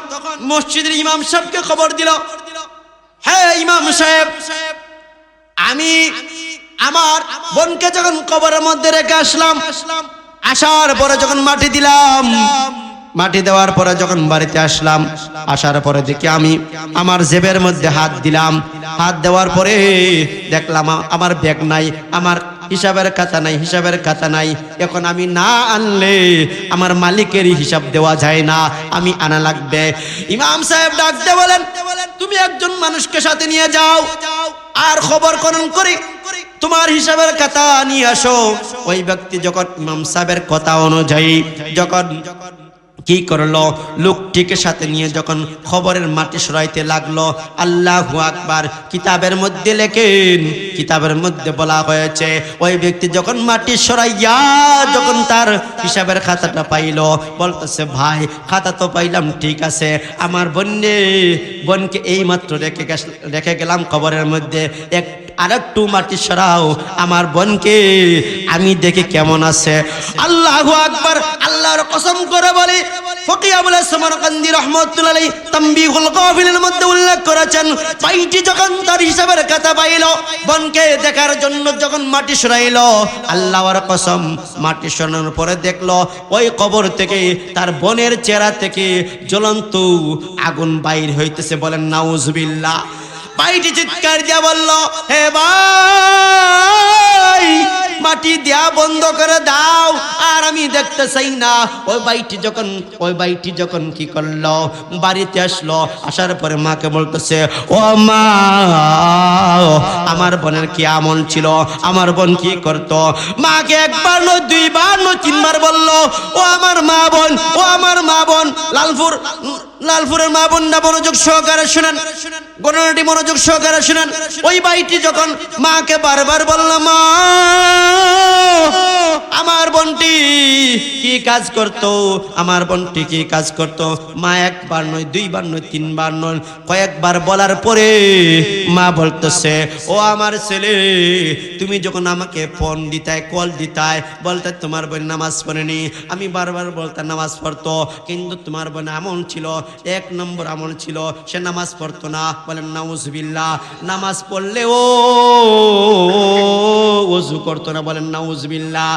মসজিদের ইমাম সাহেবকে খবর দিল, হ্যাঁ ইমাম সাহেব, আমার বোনকে যখন কবরের মধ্যে রেখে আসলাম, আসার পরে যখন মাটি দিলাম, মাটি দেওয়ার পরে যখন বাড়িতে আসলাম, আসার পরে দেখি আমি আমার জেবের মধ্যে হাত দিলাম। হাত দেওয়ার পরে দেখলাম আমার ব্যাগ নাই, আমার হিসাবের খাতা নাই, হিসাবের খাতা নাই। এখন আমি না আনলে আমার মালিকেরই হিসাব দেওয়া যায় না, আমি আনা লাগবে। ইমাম সাহেব ডাক দিয়ে বলেন, তুমি একজন মানুষকে সাথে নিয়ে যাও আর খবর করণ করি তোমার হিসাবের খাতা নিয়ে আসো। ওই ব্যক্তি যখন ইমাম সাহেবের কথা অনুযায়ী যখন কি করলো, লোকটিকে সাথে নিয়ে যখন খবরের মাটি সরাইতে লাগলো, আল্লাহু আকবার। কিতাবের মধ্যে লেখেন, কিতাবের মধ্যে বলা হয়েছে ওই ব্যক্তি যখন মাটি সরাইয়া যখন তার হিসাবের খাতাটা পাইলো, বলতেছে ভাই খাতা তো পাইলাম ঠিক আছে, আমার বোনকে এই মাত্র রেখে গেলাম খবরের মধ্যে, আরেকটু মাটি সরাও, আমার বোনকে আমি দেখি কেমন আছে। আল্লাহু আকবার। আল্লাহর কসম করে বলি, ফকিহ আবুল সামারকান্দি রাহমাতুল্লাহ আলাইহি তানবীহুল গাফিলের মধ্যে উল্লেখ করেছেন, পাইটি যখন তার হিসাবের খাতা পাইল, বোনকে দেখার জন্য যখন মাটি সরাইলো, আল্লাহর কসম মাটি সরানোর পরে দেখলো ওই কবর থেকে তার বোনের চেহারা থেকে জ্বলন্ত আগুন বাইর হইতেছে। বলেন নাউজুবিল্লাহ। ভাইটি চিৎকার দিয়া বলল, হে ভাই মাটি দেয়া বন্ধ করে দাও, আর আমি দেখতে চাই না। ওই বাইটি যখন কি করলো, বাড়িতে আসলো, আসার পরে মাকে বলতেছে, ও মা আমার বোনের কি আমল ছিল, আমার বোন কি করতো। মাকে একবার নয়, দুইবার নয়, তিনবার বললো, ও আমার মা বোন, ও আমার মা বোন। লালপুরের মা বোনরা মনোযোগ সহকারে শুনেন, গণনাটি মনোযোগ সহকারে শুনেন। ওই বাইটি যখন মাকে বারবার বললাম, মা আমার বোনটি কি কাজ করতো, আমার বোনটি কি কাজ করতো। মা একবার নয়, দুইবার নয়, তিনবার নয়, কয়েকবার বলার পরে মা বলতেছে, ও আমার ছেলে তুমি যখন আমাকে ফোন দিতায়, কল দিতায়, বলতে তোমার বোন নামাজ পড়েনি, আমি বারবার বলতাম নামাজ পড়তো, কিন্তু তোমার বোন আমল ছিল, এক নম্বর আমল ছিল, সে নামাজ পড়তো না। বলেন নাউজুবিল্লাহ। নামাজ পড়লে ও ওযু করতো না। বলেন নাউজুবিল্লাহ।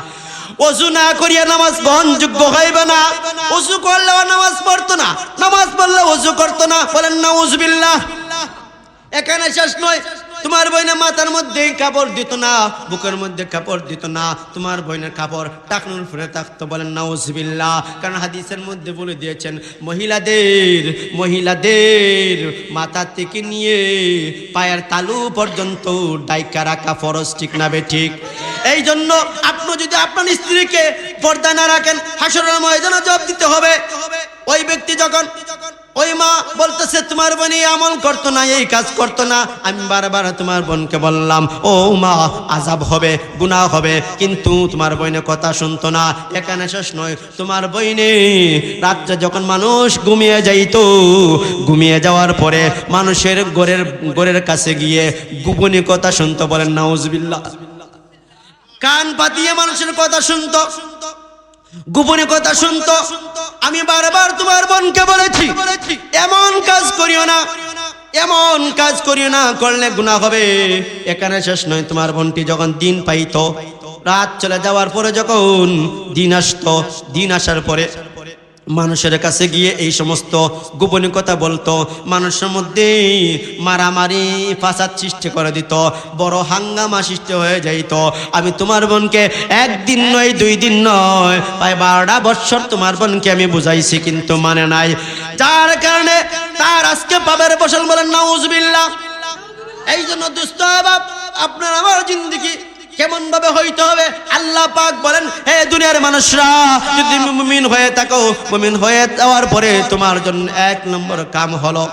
ওযু না করিয়া নামাজ গ্রহণযোগ্য হইবে না। ওযু করলেও নামাজ পড়তো না, নামাজ পড়লে ওযু করতো না। বলেন নাউজুবিল্লাহ। এখানে শেষ নয়, তোমার বোনের মাথার মধ্যে কাপড় দিত না, বুকের মধ্যে কাপড় দিত না, তোমার বোনের কাপড় টাকনুর উপরে থাকতো। বলেন নাউজুবিল্লাহ। কারণ হাদিসের মধ্যে বলে দিয়েছেন, মহিলাদের মাথা থেকে নিয়ে পায়ের তালু পর্যন্ত ডাইকা রাখা ফরজ, ঠিক না বে ঠিক? এই জন্য আপনি যদি আপনার স্ত্রীকে পর্দা না রাখেন, হাসরের ময়দানে জবাব দিতে হবে। ওই ব্যক্তি যখন ওই মা বলতেছে তোমার বোন আমল করতো না, এই কাজ করতো না, আমি বারবার তোমার বোনকে বললাম, ও মা আযাব হবে, গুনাহ হবে, কিন্তু তোমার বোনের কথা শুনতো না। এখানে শেষ নয়, তোমার বোনে রাত্রে যখন মানুষ ঘুমিয়ে যাইতো, ঘুমিয়ে যাওয়ার পরে মানুষের ঘরের কাছে গিয়ে গোপনে কথা শুনতো। বলেন নাউজুবিল্লাহ। কান পাতিয়ে মানুষের কথা শুনতো, গোপনে কথা শুনতো। আমি বারবার তোমার বোনকে বলেছি, এমন কাজ করিও না, এমন কাজ করিও না, করলে গুনাহ হবে। এখানে শেষ নয়, তোমার বোনটি যখন দিন পাইতো, রাত চলে যাওয়ার পরে যখন দিন আসতো, দিন আসার পরে মানুষের কাছে গিয়ে এই সমস্ত গোপনীয় কথা বলতো, মানুষের মধ্যে মারামারি ফাসাদ সৃষ্টি করে দিত, বড় হাঙ্গামা সৃষ্টি হয়ে যাইত। আমি তোমার বোনকে একদিন নয়, 2 দিন নয়, প্রায় 12টা বছর তোমার বোনকে আমি বুঝাইছি, কিন্তু মানে নাই, যার কারণে তার আজকে পাবের ফসল। বলেন নাউজুবিল্লাহ। এই জন্য দুস্থ বাপ, আপনার আমার জিন্দেগি কেমন ভাবে হইতে হবে। আল্লাহ পাক বলেন, হে দুনিয়ার মানুষরা, যদি মুমিন হয়ে থাকো, মুমিন হয়ে যাওয়ার পরে তোমার জন্য 1 নম্বর কাম হলো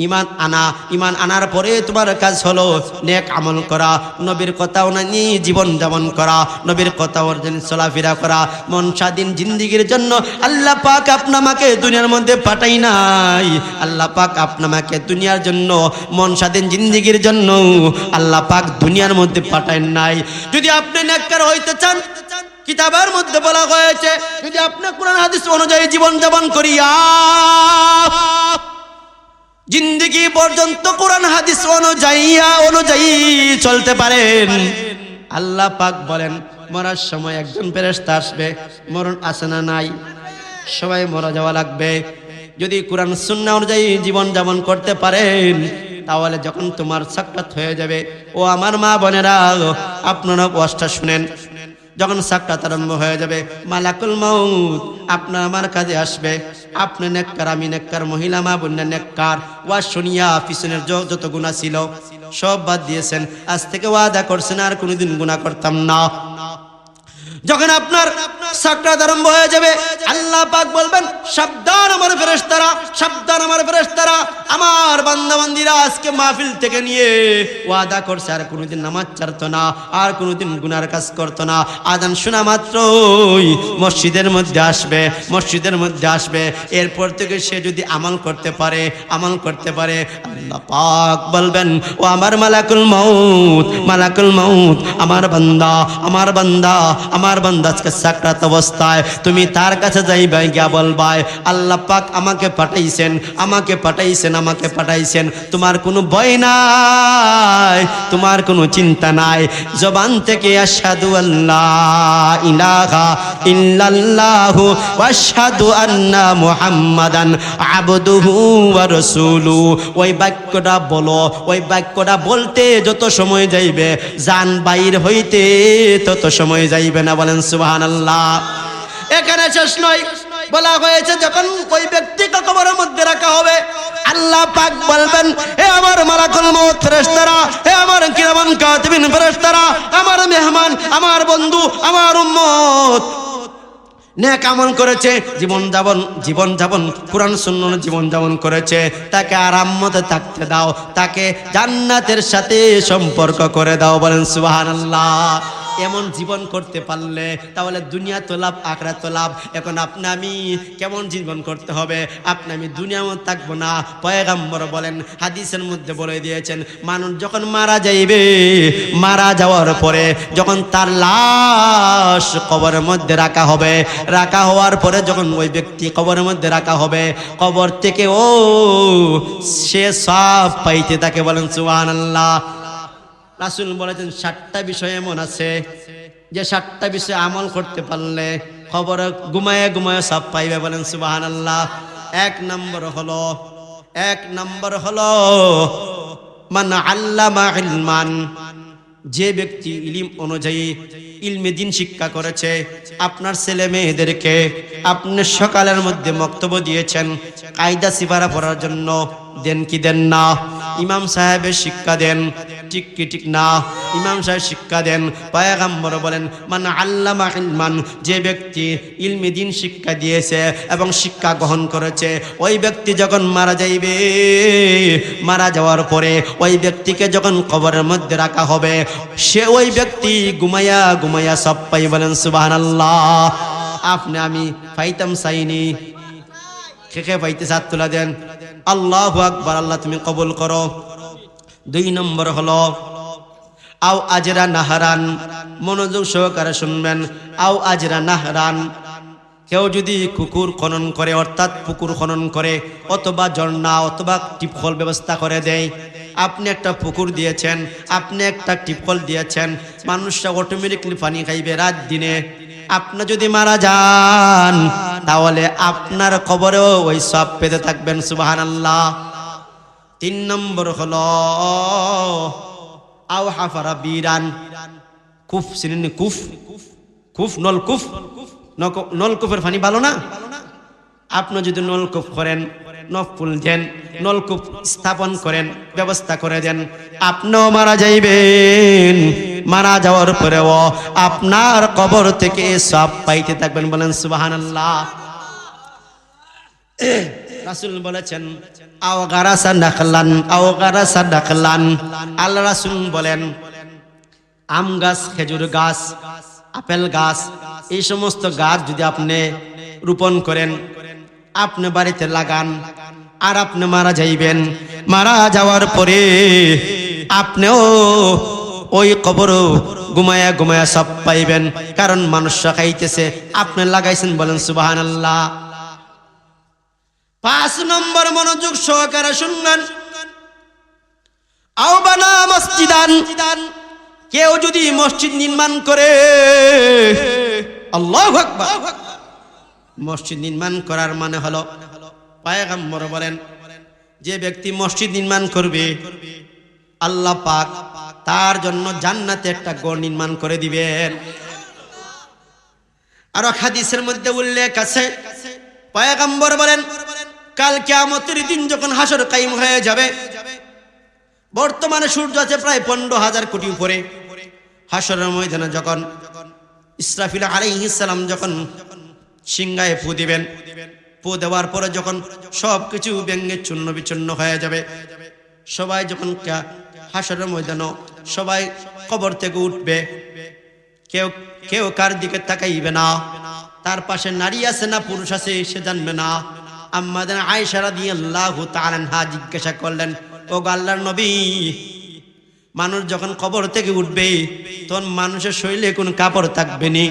ঈমান আনা। ঈমান আনার পরে তোমার কাজ হলো নেক আমল করা, নবীর কথা অনুযায়ী জীবন যাপন করা, নবীর কথা অনুযায়ী চলাফেরা করা। মন স্বাধীন জিন্দেগির জন্য আল্লাহ পাক আপনাকে দুনিয়ার মধ্যে পাঠাই নাই। আল্লাহ পাক আপনাকে দুনিয়ার জন্য, মন স্বাধীন জিন্দেগির জন্য আল্লাহ পাক দুনিয়ার মধ্যে পাঠাই নাই। যদি আপনি নেককার হইতে চান, কিতাবের মধ্যে বলা হয়েছে, যদি আপনি কোরআন হাদিস অনুযায়ী জীবন যাপন করিয়া জিন্দেগি পর্যন্ত কোরআন হাদিস অনুযায়ী চলতে পারেন, আল্লাহ পাক বলেন মরার সময় একজন ফেরেশতা আসবে। মরণ আসে না নাই? সবাই মরা যাওয়া লাগবে। যদি কোরআন সুন্নাহ অনুযায়ী জীবন যাপন করতে পারেন তাহলে যখন তোমার সাক্ষাৎ হয়ে যাবে, ও আমার মা বোনেরা আপনারা ওয়াজটা শুনেন, যখন সাক্ষাৎ আরম্ভ হয়ে যাবে মালাকুল মাউত আপনার আমার কাছে আসবে। আপনি নেককার, আমি নেককার, মহিলা মা বোন নেককার, ওয়াজ শুনিয়া পিছনের যত গুনাহ ছিল সব বাদ দিয়েছেন, আজ থেকে ওয়াদা করছেন আর কোনোদিন গুনাহ করতাম না। যখন আপনার সাক্ষাৎ আরম্ভ হয়ে যাবে আল্লাহ পাক বলবেন সাবধান আমার ফেরেশতারা, সাবধান আমার ফেরেশতারা, আমার বান্দা বান্দীরা আজকে মাহফিল থেকে নিয়ে ওয়াদা করছে আর কোনোদিন নামাজ ছাড়তো না, আর কোনোদিন গুনার কাজ করতো না। আযান শোনা মাত্রই মসজিদের মধ্যে আসবে, মসজিদের মধ্যে আসবে। এরপর থেকে সে যদি আমল করতে পারে, আমল করতে পারে, আল্লাহ পাক বলবেন ও আমার মালাকুল মাউত, মালাকুল মাউত, আমার বান্দা, আমার বান্দা, আমার বান্দা আজকে সাকরাত অবস্থায়, তুমি তার কাছে যাইবা, গিয়া বলবাই আল্লাহ পাক আমাকে পাঠাইছেন, আমাকে পাঠাইছেন, আমাকে পাঠাইছেন। তোমার কোনো ভয় নাই, তোমার কোনো চিন্তা নাই। জবান থেকে আশহাদু আল্লাহ ইলাহা ইল্লাল্লাহু ওয়া আশহাদু আন্না মুহাম্মাদান আবদুহু ওয়া রাসূলুহু, ওই বাক্যটা বলো। ওই বাক্যটা বলতে যত সময় যাইবে জান বাইর হইতে তত সময় যাইবে না। বলেন সুবহানাল্লাহ। এখানে শেষ নয়, বলা হয়েছে যখন ওই ব্যক্তিকে কবরের মধ্যে রাখা হবে আল্লাহ পাক বলবেন হে আমার মালাকুল মউত ফেরেশতারা, হে আমার কিরামান কাতিবিন ফেরেশতারা, আমার মেহমান, আমার বন্ধু, আমার উম্মত নেক আমল করেছে, জীবন যাপন কুরআন সুন্নাহ জীবন যাপন করেছে, তাকে আরামতে থাকতে দাও, তাকে জান্নাতের সাথে সম্পর্ক করে দাও। বলেন সুবহানাল্লাহ। এমন জীবন করতে পারলে তাহলে দুনিয়া তো লাভ, আখিরাত তো লাভ। এখন আপনি আমি কেমন জীবন করতে হবে? আপনি আমি দুনিয়ার মধ্যে থাকবো না। পয়গম্বর বলেন, হাদিসের মধ্যে বলে দিয়েছেন, মানুষ যখন মারা যাইবে, মারা যাওয়ার পরে যখন তার লাশ কবরের মধ্যে রাখা হবে, রাখা হওয়ার পরে যখন ওই ব্যক্তি কবরের মধ্যে রাখা হবে, কবর থেকে সে সব পাইতে থাকে। বলেন সুবহানাল্লাহ। রাসূল বলেছেন 7টা বিষয় এমন আছে যে 7টা বিষয় আমল করতে পারলে কবরে ঘুমায়ে ঘুমায়ে সব পাইবে। বলেন সুবহানাল্লাহ। এক নম্বর হলো মান আল্লামা ইলমান, যে ব্যক্তি ইলম অনুযায়ী ইলমে দিন শিক্ষা করেছে। আপনার ছেলে মেয়েদেরকে আপনি সকালের মধ্যে বক্তব্য দিয়েছেন কায়দা সিফারা পড়ার জন্য, দেন কি দেন না? ইমাম সাহেবের শিক্ষা দেন, ঠিক কি ঠিক না? ইমাম সাহেব শিক্ষা দেন। পয়গম্বর বলেন মান আল্লামা ইলমান, যে ব্যক্তি ইলমে দিন শিক্ষা দিয়েছে এবং শিক্ষা গ্রহণ করেছে, ওই ব্যক্তি যখন মারা যাইবে, মারা যাওয়ার পরে ওই ব্যক্তিকে যখন কবরের মধ্যে রাখা হবে, সে ওই ব্যক্তি ঘুমাইয়া ঘুমাইয়া সব পাই। বলেন সুবহানাল্লাহ। আপনি আমি পাইতাম চাইনি, কে পাইতে সাত তুলা দেন। আল্লাহু আকবার। আল্লাহ তুমি কবুল করো। 2 নম্বর হলো আও আজরা নাহরান, মনোযোগ সহকারে শুনবেন। আও আজরা নাহরান, কেউ যদি পুকুর খনন করে, অর্থাৎ পুকুর খনন করে অথবা ঝর্ণা অথবা টিপকল ব্যবস্থা করে দেয়। আপনি একটা পুকুর দিয়েছেন, আপনি একটা টিপকল দিয়েছেন, মানুষরা অটোমেটিকলি পানি খাইবে রাত দিনে। আপনি যদি মারা যান তাহলে আপনার কবরেও ওই সব পেতে থাকবেন। সুবহানাল্লাহ। 3 নম্বর হলো আও হাফারা বিরান, কুফ চিনেন? কুফ, কুফ নলকুফ, নলকুফের পানি ভালো না? আপনি যদি নলকুফ করেন, নফুল দেন, নলকুপ স্থাপন করেন, ব্যবস্থা করে দেন, আপনিও মারা যাইবেন। মারা যাওয়ার পরেও আপনার কবর থেকে সব পাইতে থাকবেন। বলেন সুবহানাল্লাহ। রাসূল বলেছেন আও গারাসা নাখলান, আও গারাসা নাখলান। আল্লাহ রাসূল বলেন আম গাছ, খেজুর গাছ, আপেল গাছ, এই সমস্ত গাছ যদি আপনি রোপণ করেন, আপনি বাড়িতে লাগান, আর আপনি মারা যাইবেন, মারা যাওয়ার পরে আপনিও ওই কবর ঘুমায়া ঘুমায়া সব পাইবেন, কারণ মানুষ খাইতেছে, আপনি লাগাইছেন। বলেন সুবহানাল্লাহ। 5 নম্বর মনোযোগ সহকারে শুনবেন। আও বানা মসজিদান, কেউ যদি মসজিদ নির্মাণ করে, আল্লাহু আকবার, মসজিদ নির্মাণ করার মানে হলো পয়গম্বর বলেন যে ব্যক্তি মসজিদ নির্মাণ করবে আল্লাহ পাক তার জন্য জান্নাতে একটা ঘর নির্মাণ করে দিবেন। আর হাদিসের মধ্যে উল্লেখ আছে পয়গম্বর বলেন কাল কিয়ামতের দিন যখন হাসর কায়েম হয়ে যাবে, বর্তমানে সূর্য আছে প্রায় 15,000 কোটি উপরে, হাসরের ময়দানে যখন ইসরাফিল আলাইহিস সালাম যখন সিংহায় ফু দিবেন, ফু দেওয়ার পরে যখন সবকিছু ভেঙে চূর্ণ বিচূর্ণ হয়ে যাবে, সবাই যখন হাসরের ময়দানে সবাই কবর থেকে উঠবে, কেউ কেউ কার দিকে তাকাইবে না, তার পাশে নারী আছে না পুরুষ আছে সে জানবে না। আম্মাদান আয়েশা রাদিয়াল্লাহু তাআলা আনহা জিজ্ঞাসা করলেন, ও আল্লাহর নবী, মানুষ যখন কবর থেকে উঠবে তখন মানুষের শরীরে কোন কাপড় থাকবে না?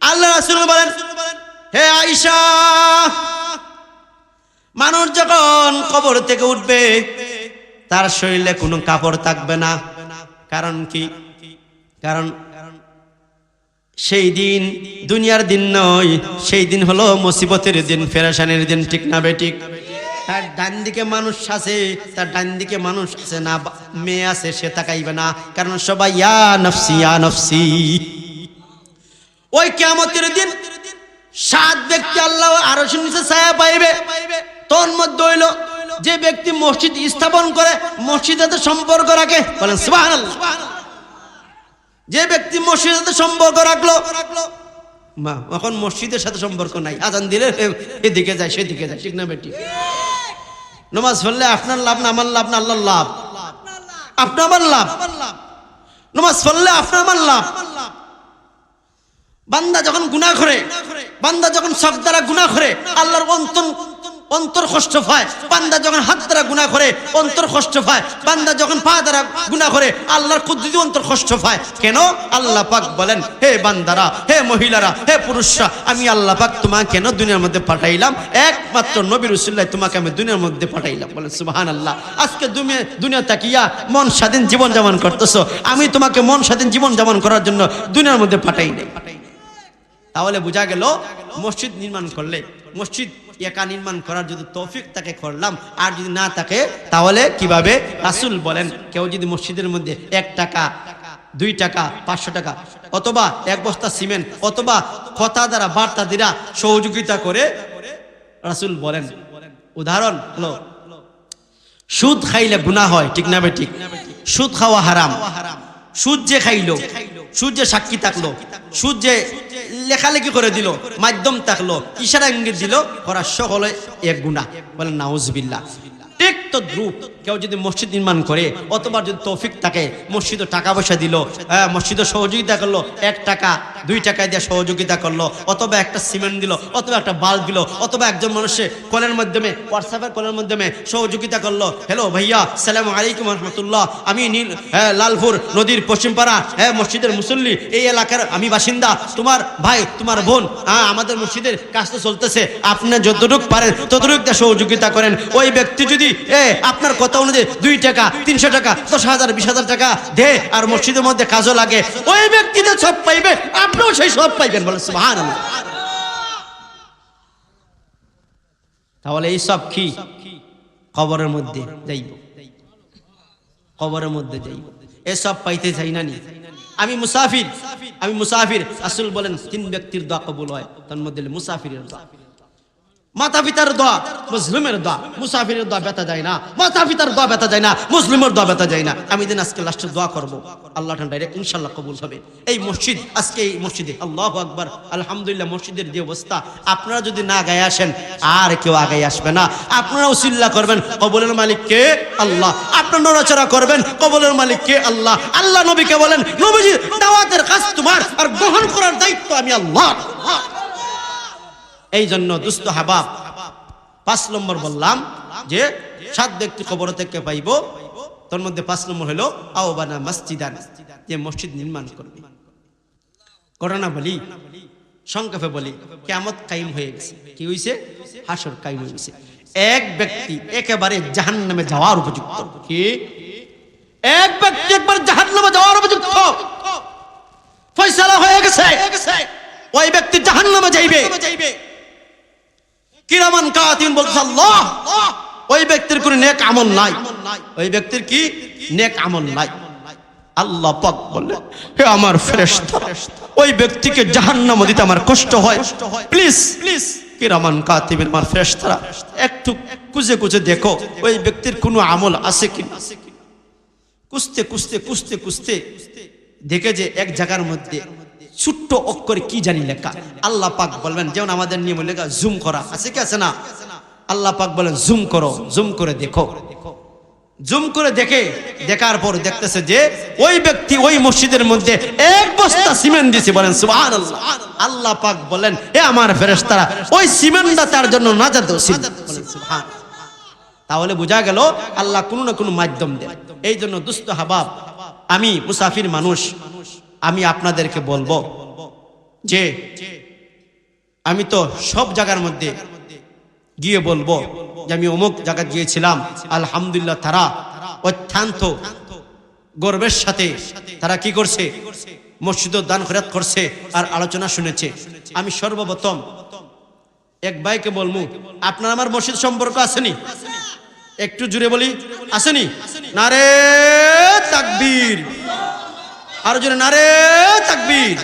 আল্লাহ রাসূল বলেন, হে আয়েশা, মানুষ যখন কবর থেকে উঠবে তার শরীরে কোনো কাপড় থাকবে না। কারণ কি? কারণ সেই দিন দুনিয়ার দিন নয়, সেই দিন হলো মুসিবতের দিন, পেরেশানির দিন, ঠিক না বেঠিক? তার ডান দিকে মানুষ আছে, তার ডান দিকে মানুষ আছে না মেয়ে আছে, সে তাকাইবে না, কারণ সবাই ইয়া নফসি ইয়া নফসি। ওই কিয়ামতের দিন 7 ব্যক্তি আল্লাহ আরশের নিচে ছায়া পাইবে। তোর মধ্যে হইল যে ব্যক্তি মসজিদ স্থাপন করে, মসজিদের সাথে সম্পর্ক রাখে, বলেন সুবহানাল্লাহ। যে ব্যক্তি মসজিদের সাথে সম্পর্ক রাখলো, মা এখন মসজিদের সাথে সম্পর্ক নাই, আজান দিলে এদিকে যায় সেদিকে যায়, ঠিক না বেটি? নামাজ পড়লে আপনার লাভ না আমার লাভ না আল্লাহর লাভ, আপনার আমার লাভ। নামাজ পড়লে আপনার আমার লাভ। বান্দা যখন গুনাহ করে, বান্দা যখন চোখ দ্বারা গুনাহ করে আল্লাহর অন্তর কষ্ট পায়, বান্দা যখন হাত দ্বারা গুনাহ করে অন্তর কষ্ট পায়, বান্দা যখন পা দ্বারা গুনাহ করে আল্লাহর কুদরতি অন্তর কষ্ট পায়। কেন? আল্লাহ পাক বলেন, হে বান্দারা, হে মহিলারা, হে পুরুষরা, আমি আল্লাহ পাক তোমাকে কেন দুনিয়ার মধ্যে পাঠাইলাম? একমাত্র নবী রাসূলুল্লাহ তোমাকে আমি দুনিয়ার মধ্যে পাঠাইলাম। বলেন সুবহানাল্লাহ। আজকে দুনিয়া তাকিয়া মন স্বাধীন জীবন যাপন করতেছো, আমি তোমাকে মন স্বাধীন জীবন যাপন করার জন্য দুনিয়ার মধ্যে পাঠাই নাই। তাহলে বোঝা গেল মসজিদ নির্মাণ করলে, মসজিদ একা নির্মাণ করার যদি তৌফিক তাকে করলাম, আর যদি না থাকে তাহলে কিভাবে? রাসূল বলেন কেউ যদি মসজিদের মধ্যে 1 টাকা 2 টাকা 500 টাকা অথবা 1 বস্তা সিমেন্ট অথবা কথা দ্বারা বার্তা দ্বারা সহযোগিতা করে, রাসূল বলেন উদাহরণ হলো সুদ খাইলে গুনাহ হয়, ঠিক না ঠিক? সুদ খাওয়া হারাম। সুদ যে খাইলো, সুদ যে সাক্ষী থাকলো, সুদ যে লেখালেখি করে দিল, মাধ্যম থাকলো, ইশারা ইঙ্গিত দিল, করা সকলে এক গুনাহ। বলেন নাউজুবিল্লাহ। ঠিক তো দ্রুপ কেউ যদি মসজিদ নির্মাণ করে অথবা যদি তৌফিক থাকে, মসজিদে টাকা পয়সা দিল, মসজিদে সহযোগিতা করলো, 1 টাকা 2 টাকা দিয়ে সহযোগিতা করলো, অথবা একটা সিমেন্ট দিল, অথবা একটা বাল্ব দিল, অথবা একজন মানুষের কলের মাধ্যমে, হোয়াটসঅ্যাপের কলের মাধ্যমে সহযোগিতা করলো, হ্যালো ভাইয়া সালামু আলাইকুম রহমতুল্লাহ, আমি লালপুর নদীর পশ্চিমপাড়া মসজিদের মুসল্লি, এই এলাকার আমি বাসিন্দা, তোমার ভাই তোমার বোন আমাদের মসজিদের কাজ তো চলতেছে, আপনি যতটুকু পারেন ততটুকু সহযোগিতা করেন। ওই ব্যক্তি যদি আপনার কথা অনুযায়ী 2 টাকা 300 টাকা 10,000 20,000 টাকা দে আর মসজিদের মধ্যে কাজও লাগে, ওই ব্যক্তিতে সব পাইবে, আপনিও সেই সব পাইবেন। বলেন সুবহানাল্লাহ। তাহলে এই সব কি? কবরের মধ্যে যাইব, কবরের মধ্যে যাইব, এসব পাইতে চাই না নি। আমি মুসাফির। রাসূল বলেন 3 ব্যক্তির দোয়া কবুল হয়, তার মধ্যে মুসাফিরের দোয়া, মাতা পিতার দোয়া, মুসলিমের দোয়া। মুসাফিরের দোয়া ব্যথা যায় না, মাতা পিতার দোয়া ব্যথা যায় না, মুসলিমের দোয়া ব্যথা যায় না। আমি দিন আজকে লাস্টে দোয়া করব, আল্লাহ ডাইরেক্ট ইনশাআল্লাহ কবুল হবে। এই মসজিদ, আজকে এই মসজিদে আল্লাহু আকবার আলহামদুলিল্লাহ, মসজিদের যে অবস্থা, আপনারা যদি না গায়ে আসেন আর কেউ আগে আসবে না। আপনারা উসিল্লা করবেন, কবুলের মালিক কে? আল্লাহ। আপনারা নড়াচড়া করবেন, কবুলের মালিক কে? আল্লাহ। আল্লাহ নবীকে বলেন, নবীজি দাওয়াতের কাজ তোমার, আর গ্রহণ করার দায়িত্ব আমি আল্লাহ। এই জন্য দুস্থ হাবাব 5 নম্বর বললাম যে 7 ব্যক্তি কবর থেকে পাইব, তার মধ্যে 5 নম্বর হলো আওবানা মসজিদান, যে মসজিদ নির্মাণ করবে। ঘটনা বলি, সংক্ষেপে বলি, কিয়ামত কায়েম হয়ে গেছে। কি হইছে? হাসর কায়েম হয়ে গেছে। এক ব্যক্তি একেবারে জাহান্নামে যাওয়ার উপযুক্ত। কি? এক ব্যক্তি একবার জাহান্নামে যাওয়ার উপযুক্ত, ফয়সালা হয়ে গেছে, ওই ব্যক্তি জাহান্নামে যাইবে। কিরামান কাতিবিন বলছে আল্লাহ, ওই ব্যক্তির কোনো নেক আমল নাই, ওই ব্যক্তির কি নেক আমল নাই। আল্লাহ পাক বললেন, হে আমার ফেরেশতা, ওই ব্যক্তিকে জাহান্নামে দিতে আমার কষ্ট হয়, প্লিজ প্লিজ কিরামান কাতিবিন আমার ফেরেশতারা একটু খুঁজে খুঁজে দেখো ওই ব্যক্তির কোনো আমল আছে কিনা। খুঁজতে খুঁজতে খুঁজতে খুঁজতে দেখে যে এক জায়গার মধ্যে ছোট্ট অক্ষরে কি জানি লেখা। আল্লাহ পাক বলবেন, যেমন আমাদের নিয়ম লেখা জুম করা আছে কি আছে না, আল্লাহ পাক বলেন জুম করো, জুম করে দেখো। জুম করে দেখে, দেখার পর দেখতেছে যে ওই ব্যক্তি ওই মসজিদের মধ্যে এক বস্তা সিমেন্ট দিয়েছে। বলেন সুবহানাল্লাহ। আল্লাহ পাক বলেন, হে আমার ফেরেশতারা, ওই সিমেন্টটা তার জন্য নাজাত ছিল। বলেন সুবহানাল্লাহ। তাহলে বোঝা গেল আল্লাহ কোনো না কোনো মাধ্যম দেন। এই জন্য দুস্থ হাবাব, আমি মুসাফির মানুষ, আমি আপনাদেরকে বলবো যে আমি তো সব জায়গার মধ্যে গিয়ে বলবো যে আমি অমুক জায়গায় গিয়েছিলাম, আলহামদুলিল্লাহ তারা অত্যন্ত গর্বের সাথে তারা কি করছে, মসজিদে দান খয়রাত করছে আর আলোচনা শুনেছে। আমি সর্বপ্রথম এক ভাইকে বলবো, আপনার আমার মসজিদ সম্পর্ক আসেনি? একটু জুড়ে বলি, আসেনি? নারে তাকবীর, আর জোরে নারে তাকবীর।